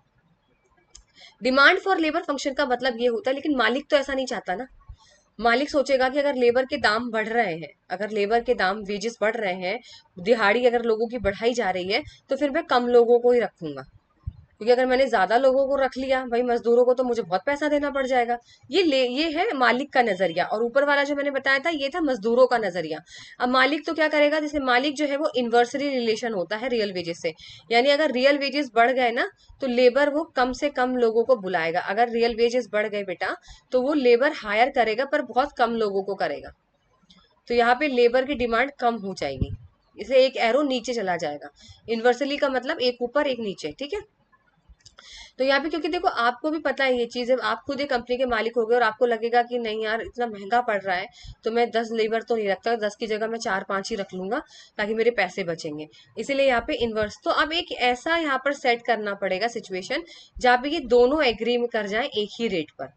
Demand for labour function का मतलब ये होता है, लेकिन मालिक तो ऐसा नहीं चाहता ना। मालिक सोचेगा कि अगर लेबर के दाम बढ़ रहे हैं, अगर लेबर के दाम, वेजेस बढ़ रहे हैं, दिहाड़ी अगर लोगों की बढ़ाई जा रही है, तो फिर मैं कम लोगों को ही रखूंगा, क्योंकि अगर मैंने ज्यादा लोगों को रख लिया भाई, मजदूरों को तो मुझे बहुत पैसा देना पड़ जाएगा। ये है मालिक का नजरिया, और ऊपर वाला जो मैंने बताया था ये था मजदूरों का नजरिया। अब मालिक तो क्या करेगा, जैसे मालिक जो है वो इन्वर्सरी रिलेशन होता है रियल वेजेस से, यानी अगर रियल वेजेस बढ़ गए ना, तो लेबर वो कम से कम लोगों को बुलाएगा। अगर रियल वेजेस बढ़ गए बेटा, तो वो लेबर हायर करेगा पर बहुत कम लोगों को करेगा। तो यहाँ पे लेबर की डिमांड कम हो जाएगी, इसे एक एरो नीचे चला जाएगा। इन्वर्सली का मतलब एक ऊपर एक नीचे, ठीक है? तो यहाँ पे, क्योंकि देखो आपको भी पता है ये चीज है, आप खुद एक कंपनी के मालिक हो गए और आपको लगेगा कि नहीं यार इतना महंगा पड़ रहा है, तो मैं 10 लेबर तो नहीं रखता, 10 की जगह मैं 4-5 ही रख लूंगा, ताकि मेरे पैसे बचेंगे। इसीलिए यहाँ पे इन्वर्स, तो अब एक ऐसा यहाँ पर सेट करना पड़ेगा सिचुएशन, जहाँ पे ये दोनों एग्री में कर जाए एक ही रेट पर,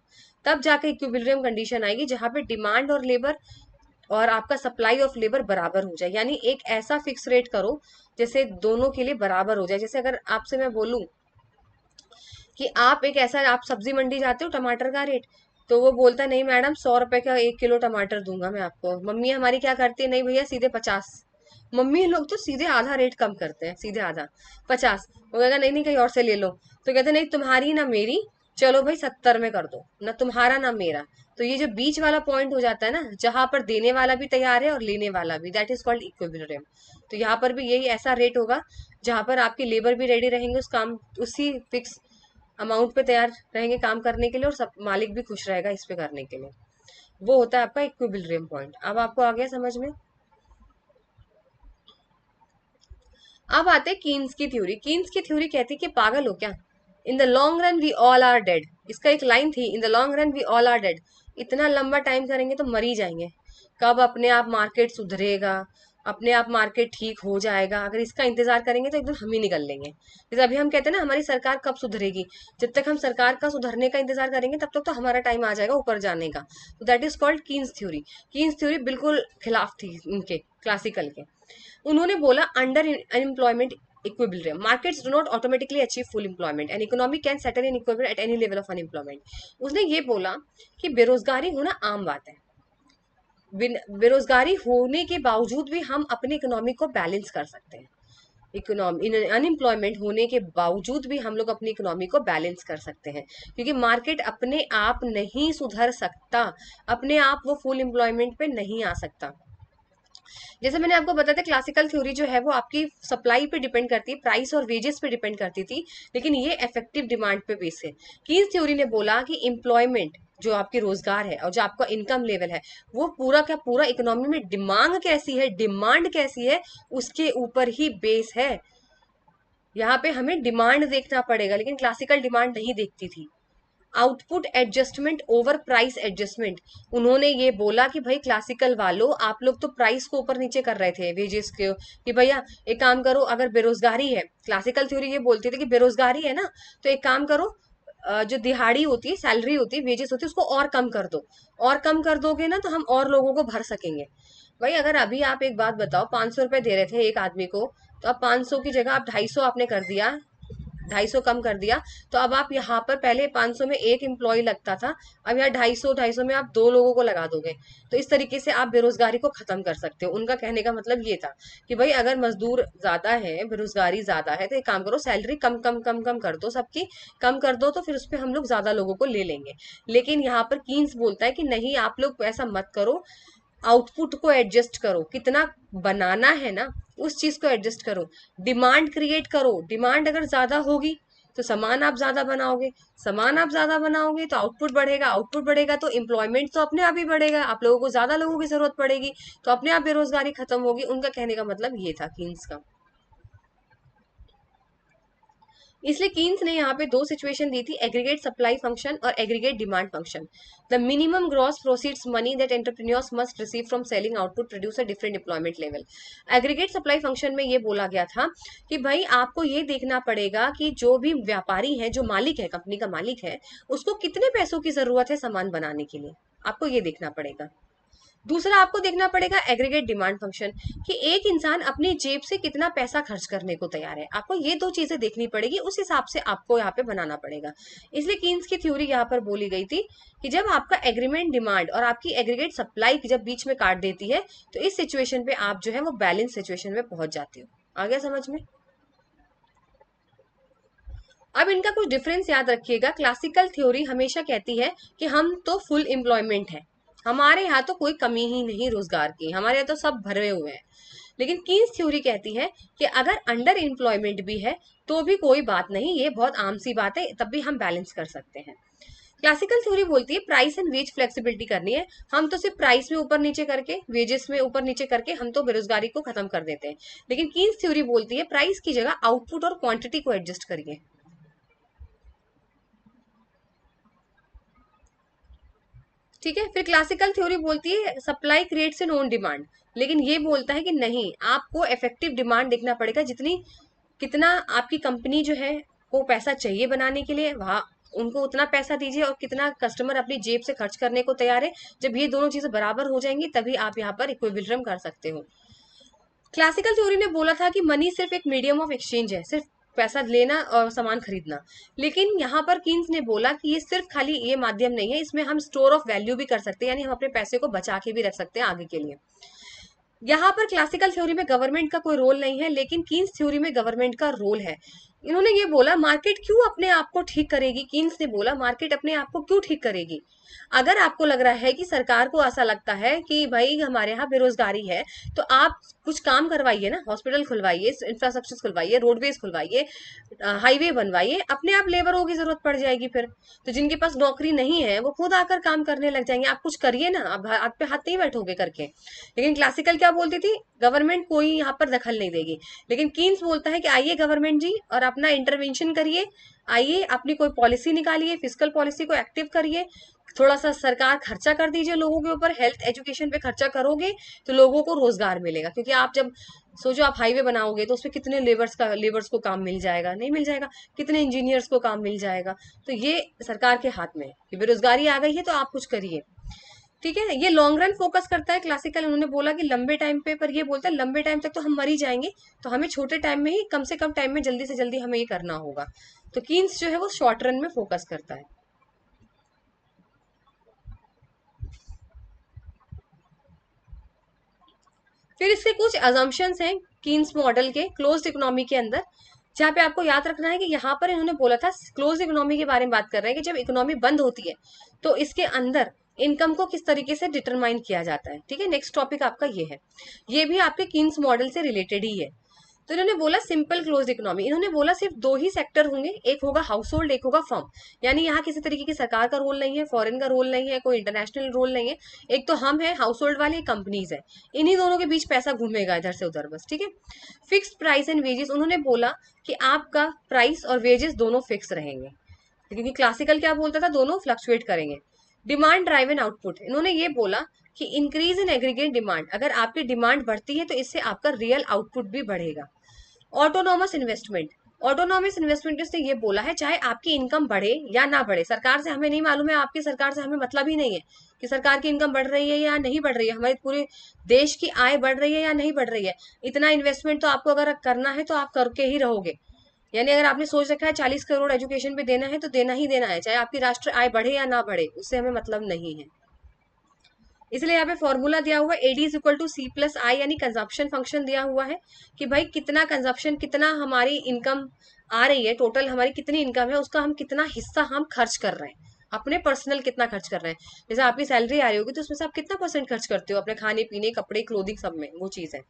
तब जाके इक्विलिब्रियम कंडीशन आएगी, जहाँ पे डिमांड और लेबर और आपका सप्लाई ऑफ लेबर बराबर हो जाए। यानी एक ऐसा फिक्स रेट करो जैसे दोनों के लिए बराबर हो जाए। जैसे अगर आपसे मैं बोलूं कि आप एक ऐसा, आप सब्जी मंडी जाते हो, टमाटर का रेट, तो वो बोलता है नहीं मैडम, 100 रुपए का 1 किलो टमाटर दूंगा मैं आपको। मम्मी हमारी क्या करती है, नहीं भैया सीधे 50। मम्मी लोग तो सीधे आधा रेट कम करते हैं, सीधे आधा, 50। वो कहेगा नहीं नहीं कहीं और से ले लो, तो कहते नहीं तुम्हारी ना मेरी, चलो भाई 70 में कर दो, ना तुम्हारा ना मेरा। तो ये जो बीच वाला पॉइंट हो जाता है ना, जहां पर देने वाला भी तैयार है और लेने वाला भी, दैट इज कॉल्ड इक्विलिब्रियम। तो यहाँ पर भी यही ऐसा रेट होगा जहां पर आपकी लेबर भी रेडी रहेंगे उस काम, उसी फिक्स अमाउंट पे तैयार रहेंगे काम करने के लिए, और सब मालिक भी खुश रहेगा इस पे करने के लिए। वो होता है आपका इक्विलिब्रियम पॉइंट। अब आपको आ गया समझ में? अब आते हैं कीन्स की थ्योरी। कीन्स की थ्योरी कहती है कि पागल हो क्या, in the long run we all are dead. इसका एक लाइन थी, in the long run we all are dead. इतना लंबा टाइम करेंगे तो मर ही जाएंगे। कब अपने आप मार्केट सुधरेगा, अपने आप मार्केट ठीक हो जाएगा, अगर इसका इंतजार करेंगे तो एकदम हम ही निकल लेंगे। जैसे अभी हम कहते हैं ना हमारी सरकार कब सुधरेगी, जब तक हम सरकार का सुधरने का इंतजार करेंगे तब तक तो हमारा टाइम आ जाएगा ऊपर जाने का। तो that is called Keynes theory. Keynes theory बिल्कुल खिलाफ थी उनके, क्लासिकल के। उन्होंने बोला under unemployment equilibrium markets do not automatically achieve full employment and economy can settle in equilibrium at any level of unemployment. उसने ये बोला कि बेरोजगारी होना आम बात है, बेरोजगारी होने के बावजूद भी हम अपनी इकोनॉमी को बैलेंस कर सकते हैं। इकोनॉमी अनएम्प्लॉयमेंट होने के बावजूद भी हम लोग अपनी इकोनॉमी को बैलेंस कर सकते हैं, क्योंकि मार्केट अपने आप नहीं सुधर सकता, अपने आप वो फुल एम्प्लॉयमेंट पे नहीं आ सकता। जैसे मैंने आपको बताया था क्लासिकल थ्योरी जो है वो आपकी सप्लाई पे डिपेंड करती है, प्राइस और वेजेस पे डिपेंड करती थी, लेकिन ये इफेक्टिव डिमांड पे बेस है। कीन्स थ्योरी ने बोला कि एम्प्लॉयमेंट जो आपके रोजगार है और जो आपका इनकम लेवल है, वो पूरा का पूरा इकोनॉमी में डिमांड कैसी है, डिमांड कैसी है, उसके ऊपर ही बेस है। यहाँ पे हमें डिमांड देखना पड़ेगा, लेकिन क्लासिकल डिमांड नहीं देखती थी। Output adjustment over price adjustment. उन्होंने ये बोला कि भाई क्लासिकल वालों, आप लोग तो प्राइस को ऊपर नीचे कर रहे थे वेजेस के, कि भैया एक काम करो, अगर बेरोजगारी है, क्लासिकल थ्योरी ये बोलती थी कि बेरोजगारी है ना, तो एक काम करो, जो दिहाड़ी होती है, सैलरी होती है, वेजेस होती है, उसको और कम कर दो। और कम कर दोगे ना तो हम और लोगों को भर सकेंगे। भाई अगर अभी आप एक बात बताओ, 500 रुपए दे रहे थे एक आदमी को, तो अब 500 की जगह आप 250 आपने कर दिया, 250 कम कर दिया। तो अब आप यहाँ पर, पहले 500 में एक एम्प्लॉय लगता था, अब यहाँ 250 में आप 2 लोगों को लगा दोगे। तो इस तरीके से आप बेरोजगारी को खत्म कर सकते हो। उनका कहने का मतलब ये था कि भाई अगर मजदूर ज्यादा है, बेरोजगारी ज्यादा है, तो एक काम करो, सैलरी कम कम कम कम कर दो सबकी, कम कर दो, तो फिर उस पर हम लोग ज्यादा लोगों को ले लेंगे। लेकिन यहाँ पर कीन्स बोलता है कि नहीं, आप लोग ऐसा मत करो, आउटपुट को एडजस्ट करो, कितना बनाना है ना उस चीज को एडजस्ट करो, डिमांड क्रिएट करो। डिमांड अगर ज्यादा होगी तो सामान आप ज्यादा बनाओगे, सामान आप ज्यादा बनाओगे तो आउटपुट बढ़ेगा, आउटपुट बढ़ेगा तो एम्प्लॉयमेंट तो अपने आप ही बढ़ेगा, आप लोगों को ज्यादा लोगों की जरूरत पड़ेगी, तो अपने आप बेरोजगारी खत्म होगी। उनका कहने का मतलब ये था कीन्स का। इसलिए कीन्स ने यहाँ पे दो सिचुएशन दी थी, एग्रीगेट सप्लाई फंक्शन और aggregate demand function. The minimum gross proceeds money that entrepreneurs must receive from selling output produce a different employment level. Aggregate supply function में ये बोला गया था कि भाई आपको ये देखना पड़ेगा कि जो भी व्यापारी है, जो मालिक है, कंपनी का मालिक है, उसको कितने पैसों की जरूरत है सामान बनाने के लिए, आपको ये देखना पड़ेगा। दूसरा आपको देखना पड़ेगा एग्रीगेट डिमांड फंक्शन, कि एक इंसान अपनी जेब से कितना पैसा खर्च करने को तैयार है। आपको ये दो चीजें देखनी पड़ेगी, उस हिसाब से आपको यहाँ पे बनाना पड़ेगा। इसलिए कीन्स की थ्योरी यहाँ पर बोली गई थी कि जब आपका एग्रीमेंट डिमांड और आपकी एग्रीगेट सप्लाई जब बीच में काट देती है तो इस सिचुएशन पे आप जो है वो बैलेंस सिचुएशन में पहुंच जाते हो। आ गया समझ में? अब इनका कुछ डिफरेंस याद रखिएगा। क्लासिकल थ्योरी हमेशा कहती है कि हम तो फुल एम्प्लॉयमेंट है, हमारे यहाँ तो कोई कमी ही नहीं रोजगार की, हमारे यहाँ तो सब भरे हुए हैं। लेकिन कीन्स थ्योरी कहती है कि अगर अंडर एम्प्लॉयमेंट भी है तो भी कोई बात नहीं, ये बहुत आम सी बात है, तब भी हम बैलेंस कर सकते हैं। क्लासिकल थ्योरी बोलती है प्राइस एंड वेज फ्लेक्सिबिलिटी करनी है, हम तो सिर्फ प्राइस में ऊपर नीचे करके, वेजेस में ऊपर नीचे करके हम तो बेरोजगारी को खत्म कर देते हैं। लेकिन कीन्स थ्योरी बोलती है प्राइस की जगह आउटपुट और क्वांटिटी को एडजस्ट करिए। ठीक है। फिर क्लासिकल थ्योरी बोलती है supply creates N one demand, लेकिन ये बोलता है कि नहीं, आपको इफेक्टिव डिमांड देखना पड़ेगा, जितनी कितना आपकी कंपनी जो है को पैसा चाहिए बनाने के लिए, वहां उनको उतना पैसा दीजिए, और कितना कस्टमर अपनी जेब से खर्च करने को तैयार है। जब ये दोनों चीजें बराबर हो जाएंगी तभी आप यहाँ पर इक्विलिब्रियम कर सकते हो। क्लासिकल थ्योरी ने बोला था कि मनी सिर्फ एक मीडियम ऑफ एक्सचेंज है, सिर्फ पैसा लेना और सामान खरीदना। लेकिन यहाँ पर कीन्स ने बोला कि ये सिर्फ खाली ये माध्यम नहीं है, इसमें हम स्टोर ऑफ वैल्यू भी कर सकते हैं, यानी हम अपने पैसे को बचा के भी रख सकते हैं आगे के लिए। यहाँ पर क्लासिकल थ्योरी में गवर्नमेंट का कोई रोल नहीं है, लेकिन कीन्स थ्योरी में गवर्नमेंट का रोल है। इन्होंने ये बोला मार्केट क्यों अपने आप को ठीक करेगी, कीन्स ने बोला मार्केट अपने आप को क्यों ठीक करेगी। अगर आपको लग रहा है कि सरकार को ऐसा लगता है कि भाई हमारे यहाँ बेरोजगारी है, तो आप कुछ काम करवाइए ना, हॉस्पिटल खुलवाइए, इंफ्रास्ट्रक्चर खुलवाइए, रोडवेज खुलवाइए, हाईवे बनवाइए, अपने आप लेबरों की जरूरत पड़ जाएगी। फिर तो जिनके पास नौकरी नहीं है वो खुद आकर काम करने लग जाएंगे। आप कुछ करिए ना, आप हाथ पे हाथ नहीं बैठोगे करके। लेकिन क्लासिकल क्या बोलती थी, गवर्नमेंट कोई यहाँ पर दखल नहीं देगी। लेकिन कीन्स बोलता है कि आइए गवर्नमेंट जी और अपना इंटरवेंशन करिए, आइए अपनी कोई पॉलिसी निकालिए, फिजिकल पॉलिसी को एक्टिव करिए, थोड़ा सा सरकार खर्चा कर दीजिए लोगों के ऊपर, हेल्थ एजुकेशन पे खर्चा करोगे तो लोगों को रोजगार मिलेगा। क्योंकि आप जब सोचो आप हाईवे बनाओगे तो उसमें कितने लेबर्स को काम मिल जाएगा, नहीं मिल जाएगा, कितने इंजीनियर्स को काम मिल जाएगा। तो ये सरकार के हाथ में है कि बेरोजगारी आ गई है तो आप कुछ करिए। ठीक है, ये लॉन्ग रन फोकस करता है क्लासिकल। उन्होंने बोला कि लंबे टाइम पे, पर ये बोलता है लंबे टाइम तक तो हम मर ही जाएंगे, तो हमें छोटे टाइम में ही, कम से कम टाइम में जल्दी से जल्दी हमें ये करना होगा। तो कीन्स जो है वो शॉर्ट रन में फोकस करता है। फिर इसके कुछ अजम्पशंस हैं कीन्स मॉडल के क्लोज्ड इकोनॉमी के अंदर, जहाँ पे आपको याद रखना है कि यहाँ पर इन्होंने बोला था, क्लोज इकोनॉमी के बारे में बात कर रहे हैं कि जब इकोनॉमी बंद होती है तो इसके अंदर इनकम को किस तरीके से डिटरमाइन किया जाता है। ठीक है, नेक्स्ट टॉपिक आपका ये है, ये भी आपके कीन्स मॉडल से रिलेटेड ही है। तो इन्होंने बोला सिंपल क्लोज इकोनॉमी, इन्होंने बोला सिर्फ दो ही सेक्टर होंगे, एक होगा हाउस होल्ड, एक होगा फर्म। यानी यहाँ किसी तरीके की सरकार का रोल नहीं है, फॉरेन का रोल नहीं है, कोई इंटरनेशनल रोल नहीं है। एक तो हम है हाउस होल्ड वाले, कंपनीज है, इन्हीं दोनों के बीच पैसा घूमेगा इधर से उधर बस। ठीक है, फिक्स्ड प्राइस एंड वेजेस, उन्होंने बोला कि आपका प्राइस और वेजेस दोनों फिक्स रहेंगे, क्योंकि क्लासिकल क्या बोलता था, दोनों फ्लक्चुएट करेंगे। डिमांड ड्राइवन आउटपुट, इन्होंने ये बोला कि इंक्रीज इन एग्रीगेट डिमांड, अगर आपकी डिमांड बढ़ती है तो इससे आपका रियल आउटपुट भी बढ़ेगा। ऑटोनॉमस इन्वेस्टमेंट, ऑटोनॉमस इन्वेस्टमेंट इसने ये बोला है चाहे आपकी इनकम बढ़े या ना बढ़े, सरकार से हमें नहीं मालूम है, आपकी सरकार से हमें मतलब ही नहीं है कि सरकार की इनकम बढ़ रही है या नहीं बढ़ रही है, हमारे पूरे देश की आय बढ़ रही है या नहीं बढ़ रही है। इतना इन्वेस्टमेंट तो आपको अगर करना है तो आप करके ही रहोगे। यानी अगर आपने सोच रखा है 40 करोड़ एजुकेशन पे देना है तो देना ही देना है, चाहे आपकी राष्ट्र आय बढ़े या ना बढ़े, उससे हमें मतलब नहीं है। इसलिए यहाँ पे फॉर्मूला दिया हुआ है AD is equal to C plus I, यानी कंजप्शन फंक्शन दिया हुआ है कि भाई कितना कंजप्शन, कितना हमारी इनकम आ रही है, टोटल हमारी कितनी इनकम है उसका हम कितना हिस्सा हम खर्च कर रहे हैं, अपने पर्सनल कितना खर्च कर रहे हैं। जैसे आपकी सैलरी आ रही होगी तो उसमें से आप कितना परसेंट खर्च करते हो अपने खाने पीने कपड़े क्लोथिंग सब में, वो चीज है।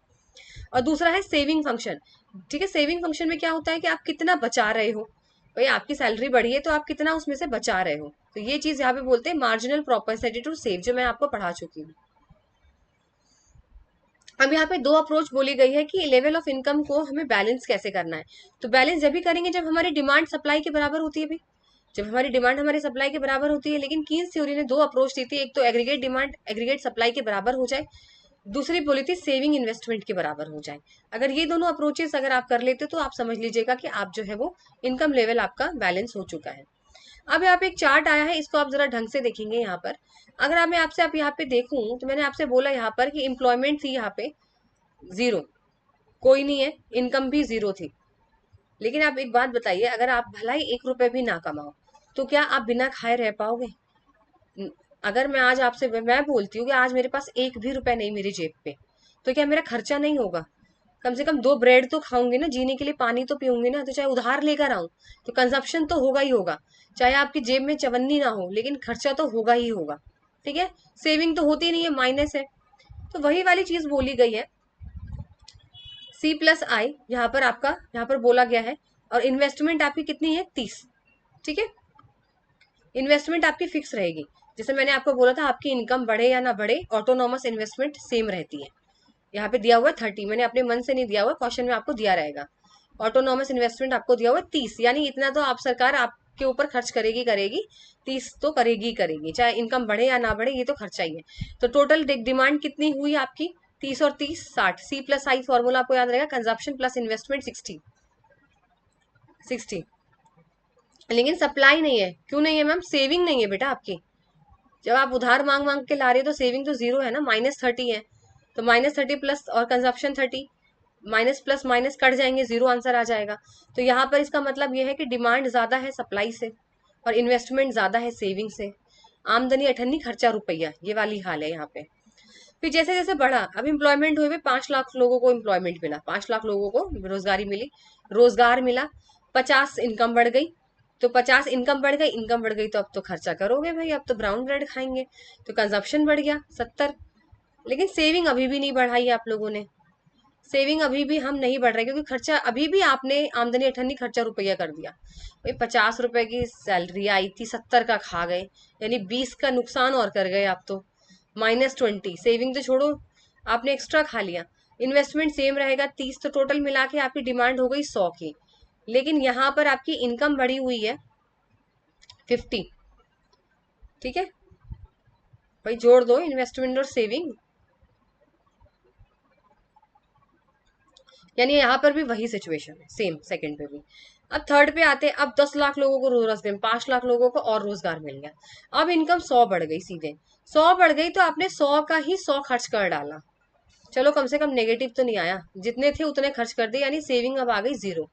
और दूसरा है सेविंग फंक्शन। ठीक है, सेविंग फंक्शन में क्या होता है कि आप कितना बचा रहे हो। भाई आपकी सैलरी बढ़ी है तो आप कितना उसमें से बचा रहे हो, तो ये चीज यहाँ पे बोलते हैं मार्जिनल प्रोपेंसिटी टू सेव, जो मैं आपको पढ़ा चुकी हूँ। अब यहाँ पे दो अप्रोच बोली गई है कि लेवल ऑफ इनकम को हमें बैलेंस कैसे करना है। तो बैलेंस जब भी करेंगे जब हमारी डिमांड सप्लाई के बराबर होती है भाई, जब हमारी डिमांड हमारी सप्लाई के बराबर होती है। लेकिन कीन्स थ्योरी ने दो अप्रोच दी थी, एक तो एग्रीगेट डिमांड एग्रीगेट सप्लाई के बराबर हो जाए, दूसरी बोली थी सेविंग इन्वेस्टमेंट के बराबर हो जाए। अगर ये दोनों अप्रोचेस अगर आप कर लेते तो आप समझ लीजिएगा कि आप जो है वो इनकम लेवल आपका बैलेंस हो चुका है। अब यहाँ पे एक चार्ट आया है, इसको आप जरा ढंग से देखेंगे। यहाँ पर अगर मैं आपसे आप यहाँ पे देखूं तो मैंने आपसे बोला यहाँ पर कि एम्प्लॉयमेंट थी यहाँ पे जीरो, कोई नहीं है, इनकम भी जीरो थी। लेकिन आप एक बात बताइए, अगर आप भला ही 1 रुपए भी ना कमाओ तो क्या आप बिना खाए रह पाओगे? अगर मैं आज आपसे मैं बोलती हूँ कि आज मेरे पास एक भी रुपए नहीं मेरी जेब पे, तो क्या मेरा खर्चा नहीं होगा? कम से कम 2 ब्रेड तो खाऊंगी ना, जीने के लिए पानी तो पीऊंगी ना, तो चाहे उधार लेकर आऊं तो कंजप्शन तो होगा ही होगा। चाहे आपकी जेब में चवन्नी ना हो लेकिन खर्चा तो होगा ही होगा। ठीक है, सेविंग तो होती नहीं है, माइनस है। तो वही वाली चीज बोली गई है, C+I यहाँ पर आपका यहाँ पर बोला गया है। और इन्वेस्टमेंट आपकी कितनी है? 30। ठीक है, इन्वेस्टमेंट आपकी फिक्स रहेगी। जैसे मैंने आपको बोला था आपकी इनकम बढ़े या ना बढ़े, ऑटोनॉमस इन्वेस्टमेंट सेम रहती है। यहाँ पे दिया हुआ है 30, मैंने अपने मन से नहीं दिया हुआ, क्वेश्चन में आपको दिया रहेगा। ऑटोनॉमस इन्वेस्टमेंट आपको दिया हुआ है 30, यानी इतना तो आप सरकार आपके ऊपर खर्च करेगी करेगी, 30 तो करेगी करेगी, चाहे इनकम बढ़े या ना बढ़े, ये तो खर्चा ही है। तो टोटल डिमांड कितनी हुई आपकी? 30 और 30 60। C+I फॉर्मूला आपको याद रहेगा, कंजप्शन प्लस इन्वेस्टमेंट 60। लेकिन सप्लाई नहीं है, क्यों नहीं है मैम? सेविंग नहीं है बेटा आपकी। जब आप उधार मांग मांग के ला रहे हो तो सेविंग तो जीरो है ना, -30 है। तो -30 प्लस और consumption 30, minus plus minus cut जाएंगे, जीरो आंसर आ जाएगा। तो यहाँ पर इसका मतलब यह है कि डिमांड ज्यादा है सप्लाई से और इन्वेस्टमेंट ज्यादा है सेविंग से। आमदनी अठन्नी खर्चा रुपया, ये वाली हाल है यहाँ पे। फिर जैसे जैसे बढ़ा, अब एम्प्लॉयमेंट हुए 5 लाख लोगों को एम्प्लॉयमेंट मिला, 5 लाख लोगों को रोजगारी मिली, रोजगार मिला। 50 इनकम बढ़ गई, तो 50 इनकम बढ़ गई, इनकम बढ़ गई तो अब तो खर्चा करोगे भाई, अब तो ब्राउन ब्रेड खाएंगे, तो कंजप्शन बढ़ गया 70। लेकिन सेविंग अभी भी नहीं बढ़ाई आप लोगों ने, सेविंग अभी भी हम नहीं बढ़ रहे, क्योंकि खर्चा अभी भी आपने आमदनी अठन्नी खर्चा रुपया कर दिया। भाई 50 रुपए की सैलरी आई थी, 70 का खा गए, यानी 20 का नुकसान और कर गए आप तो। -20, सेविंग तो छोड़ो, आपने एक्स्ट्रा खा लिया। इन्वेस्टमेंट सेम रहेगा 30, तो टोटल मिला के आपकी डिमांड हो गई 100 की। लेकिन यहाँ पर आपकी इनकम बढ़ी हुई है 50। ठीक है भाई, जोड़ दो इन्वेस्टमेंट और सेविंग, यानी यहाँ पर भी वही सिचुएशन है सेम, सेकंड पे भी। अब थर्ड पे आते हैं, अब 10 लाख लोगों को रोजगार, 5 लाख लोगों को और रोजगार मिल गया। अब इनकम 100 बढ़ गई, सीधे 100 बढ़ गई, तो आपने 100 का ही 100 खर्च कर डाला। चलो कम से कम नेगेटिव तो नहीं आया, जितने थे उतने खर्च कर दिए, यानी सेविंग अब आ गई 0।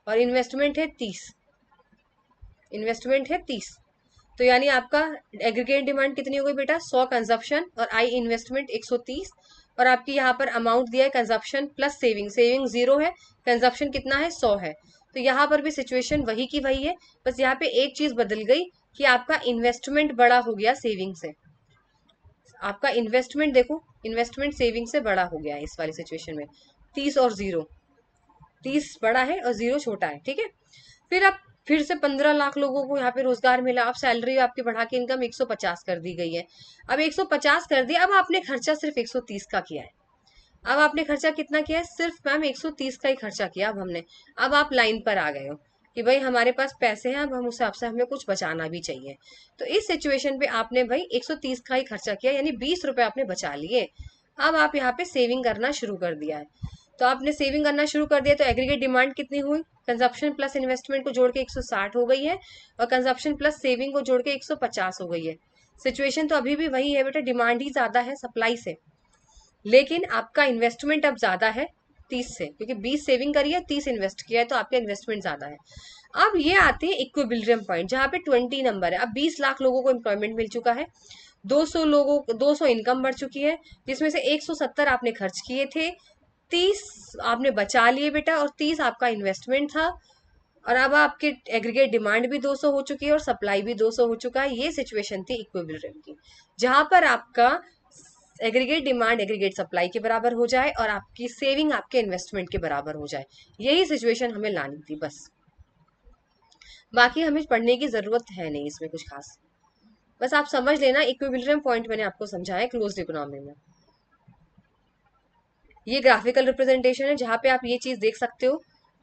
और इन्वेस्टमेंट है 30, इन्वेस्टमेंट है 30। तो यानी आपका एग्रीगेट डिमांड कितनी हो गई बेटा? 100 कंजप्शन और आई इन्वेस्टमेंट 130। और आपकी यहाँ पर अमाउंट दिया है कंजप्शन प्लस सेविंग, सेविंग 0 है, कंजप्शन कितना है? 100 है। तो यहाँ पर भी सिचुएशन वही की वही है, बस यहाँ पे एक चीज बदल गई कि आपका इन्वेस्टमेंट बड़ा हो गया सेविंग से। आपका इन्वेस्टमेंट देखो, इन्वेस्टमेंट सेविंग से बड़ा हो गया है इस वाली सिचुएशन में। 30 और 0, 30 बड़ा है और 0 छोटा है। ठीक है, फिर अब फिर से 15 लाख लोगों को यहाँ पे रोजगार मिला। अब सैलरी आपकी बढ़ा के इनकम 150 कर दी गई है। अब 150 कर दिया, अब आपने खर्चा सिर्फ 130 का किया है। अब आपने खर्चा कितना किया है? सिर्फ मैम 130 का ही खर्चा किया अब हमने। अब आप लाइन पर आ गए हो कि भाई हमारे पास पैसे हैं, अब हम उस हिसाब से हमें कुछ बचाना भी चाहिए। तो इस सिचुएशन पे आपने भाई 130 का ही खर्चा किया, यानी 20 रुपए आपने बचा लिए। अब आप यहाँ पे सेविंग करना शुरू कर दिया है। तो आपने सेविंग करना शुरू कर दिया, तो एग्रीगेट डिमांड कितनी हुई? कंजप्शन प्लस इन्वेस्टमेंट को जोड़ के 160 हो गई है, और कंजप्शन प्लस सेविंग को जोड़ के 150 हो गई है। सिचुएशन तो अभी भी वही है बेटा, डिमांड ही ज्यादा है सप्लाई से, लेकिन आपका इन्वेस्टमेंट अब ज्यादा है 30 से, क्योंकि 20 सेविंग करी है, 30 इन्वेस्ट किया है, तो आपका इन्वेस्टमेंट ज्यादा है। अब ये आते हैं इक्विबिलियम पॉइंट, जहां पे 20 नंबर है। अब 20 लाख लोगों को एम्प्लॉयमेंट मिल चुका है, 200 इनकम बढ़ चुकी है, जिसमें से 170 आपने खर्च किए थे, 30 आपने बचा लिए बेटा, और 30 आपका इन्वेस्टमेंट था। और अब आपकी एग्रीगेट डिमांड भी 200 हो चुकी है और सप्लाई भी 200 हो चुका है। ये सिचुएशन थी इक्विलिब्रियम की, जहां पर आपका एग्रीगेट डिमांड एग्रीगेट सप्लाई के बराबर हो जाए और आपकी सेविंग आपके इन्वेस्टमेंट के बराबर हो जाए। यही सिचुएशन हमें लानी थी बस, बाकी हमें पढ़ने की जरूरत है नहीं इसमें कुछ खास। बस आप समझ लेना इक्विलिब्रियम पॉइंट मैंने आपको समझाया क्लोज्ड इकोनॉमी में। ये ग्राफिकल रिप्रेजेंटेशन है जहां पे आप ये चीज देख सकते हो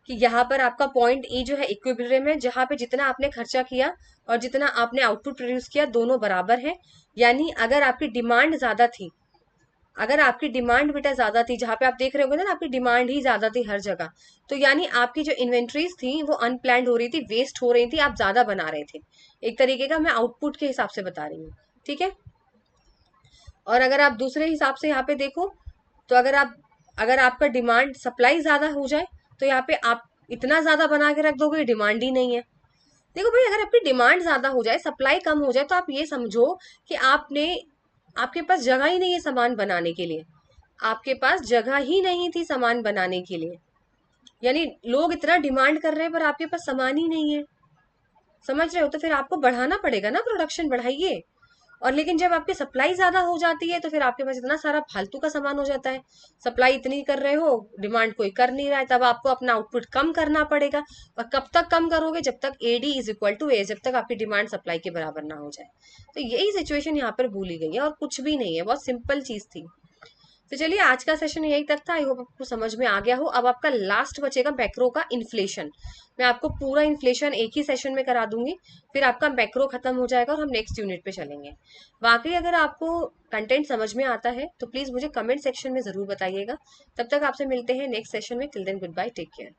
कि यहाँ पर आपका पॉइंट ई जो है इक्विलिब्रियम है, जहां पे जितना आपने खर्चा किया और जितना आपने आउटपुट प्रोड्यूस किया दोनों बराबर है। यानी अगर आपकी डिमांड ज्यादा थी, अगर आपकी डिमांड बेटा ज्यादा थी, जहां पे आप देख रहे होगे ना आपकी डिमांड ही ज्यादा थी हर जगह, तो यानी आपकी जो इन्वेंट्रीज थी वो अनप्लैंड हो रही थी, वेस्ट हो रही थी, आप ज्यादा बना रहे थे। एक तरीके का मैं आउटपुट के हिसाब से बता रही हूँ, ठीक है। और अगर आप दूसरे हिसाब से यहाँ पे देखो, तो अगर आपका डिमांड सप्लाई ज्यादा हो जाए तो यहाँ पे आप इतना ज्यादा बना के रख दोगे, डिमांड ही नहीं है। देखो भाई, अगर आपकी डिमांड ज्यादा हो जाए सप्लाई कम हो जाए तो आप ये समझो कि आपके पास जगह ही नहीं है सामान बनाने के लिए, आपके पास जगह ही नहीं थी सामान बनाने के लिए। यानी लोग इतना डिमांड कर रहे हैं पर आपके पास सामान ही नहीं है, समझ रहे हो। तो फिर आपको बढ़ाना पड़ेगा ना, प्रोडक्शन बढ़ाइए। और लेकिन जब आपकी सप्लाई ज्यादा हो जाती है तो फिर आपके पास इतना सारा फालतू का सामान हो जाता है। सप्लाई इतनी कर रहे हो, डिमांड कोई कर नहीं रहा है, तब आपको अपना आउटपुट कम करना पड़ेगा। और कब तक कम करोगे, जब तक एडी इज इक्वल टू ए, जब तक आपकी डिमांड सप्लाई के बराबर ना हो जाए। तो यही सिचुएशन यहाँ पर भूली गई है और कुछ भी नहीं है, बहुत सिंपल चीज थी। तो चलिए आज का सेशन यही तक था, आई होप आपको समझ में आ गया हो। अब आपका लास्ट बचेगा मैक्रो का इन्फ्लेशन। मैं आपको पूरा इन्फ्लेशन एक ही सेशन में करा दूंगी, फिर आपका मैक्रो खत्म हो जाएगा और हम नेक्स्ट यूनिट पे चलेंगे। वाकई अगर आपको कंटेंट समझ में आता है तो प्लीज मुझे कमेंट सेक्शन में जरूर बताइएगा। तब तक आपसे मिलते हैं नेक्स्ट सेशन में। Till then goodbye, take care.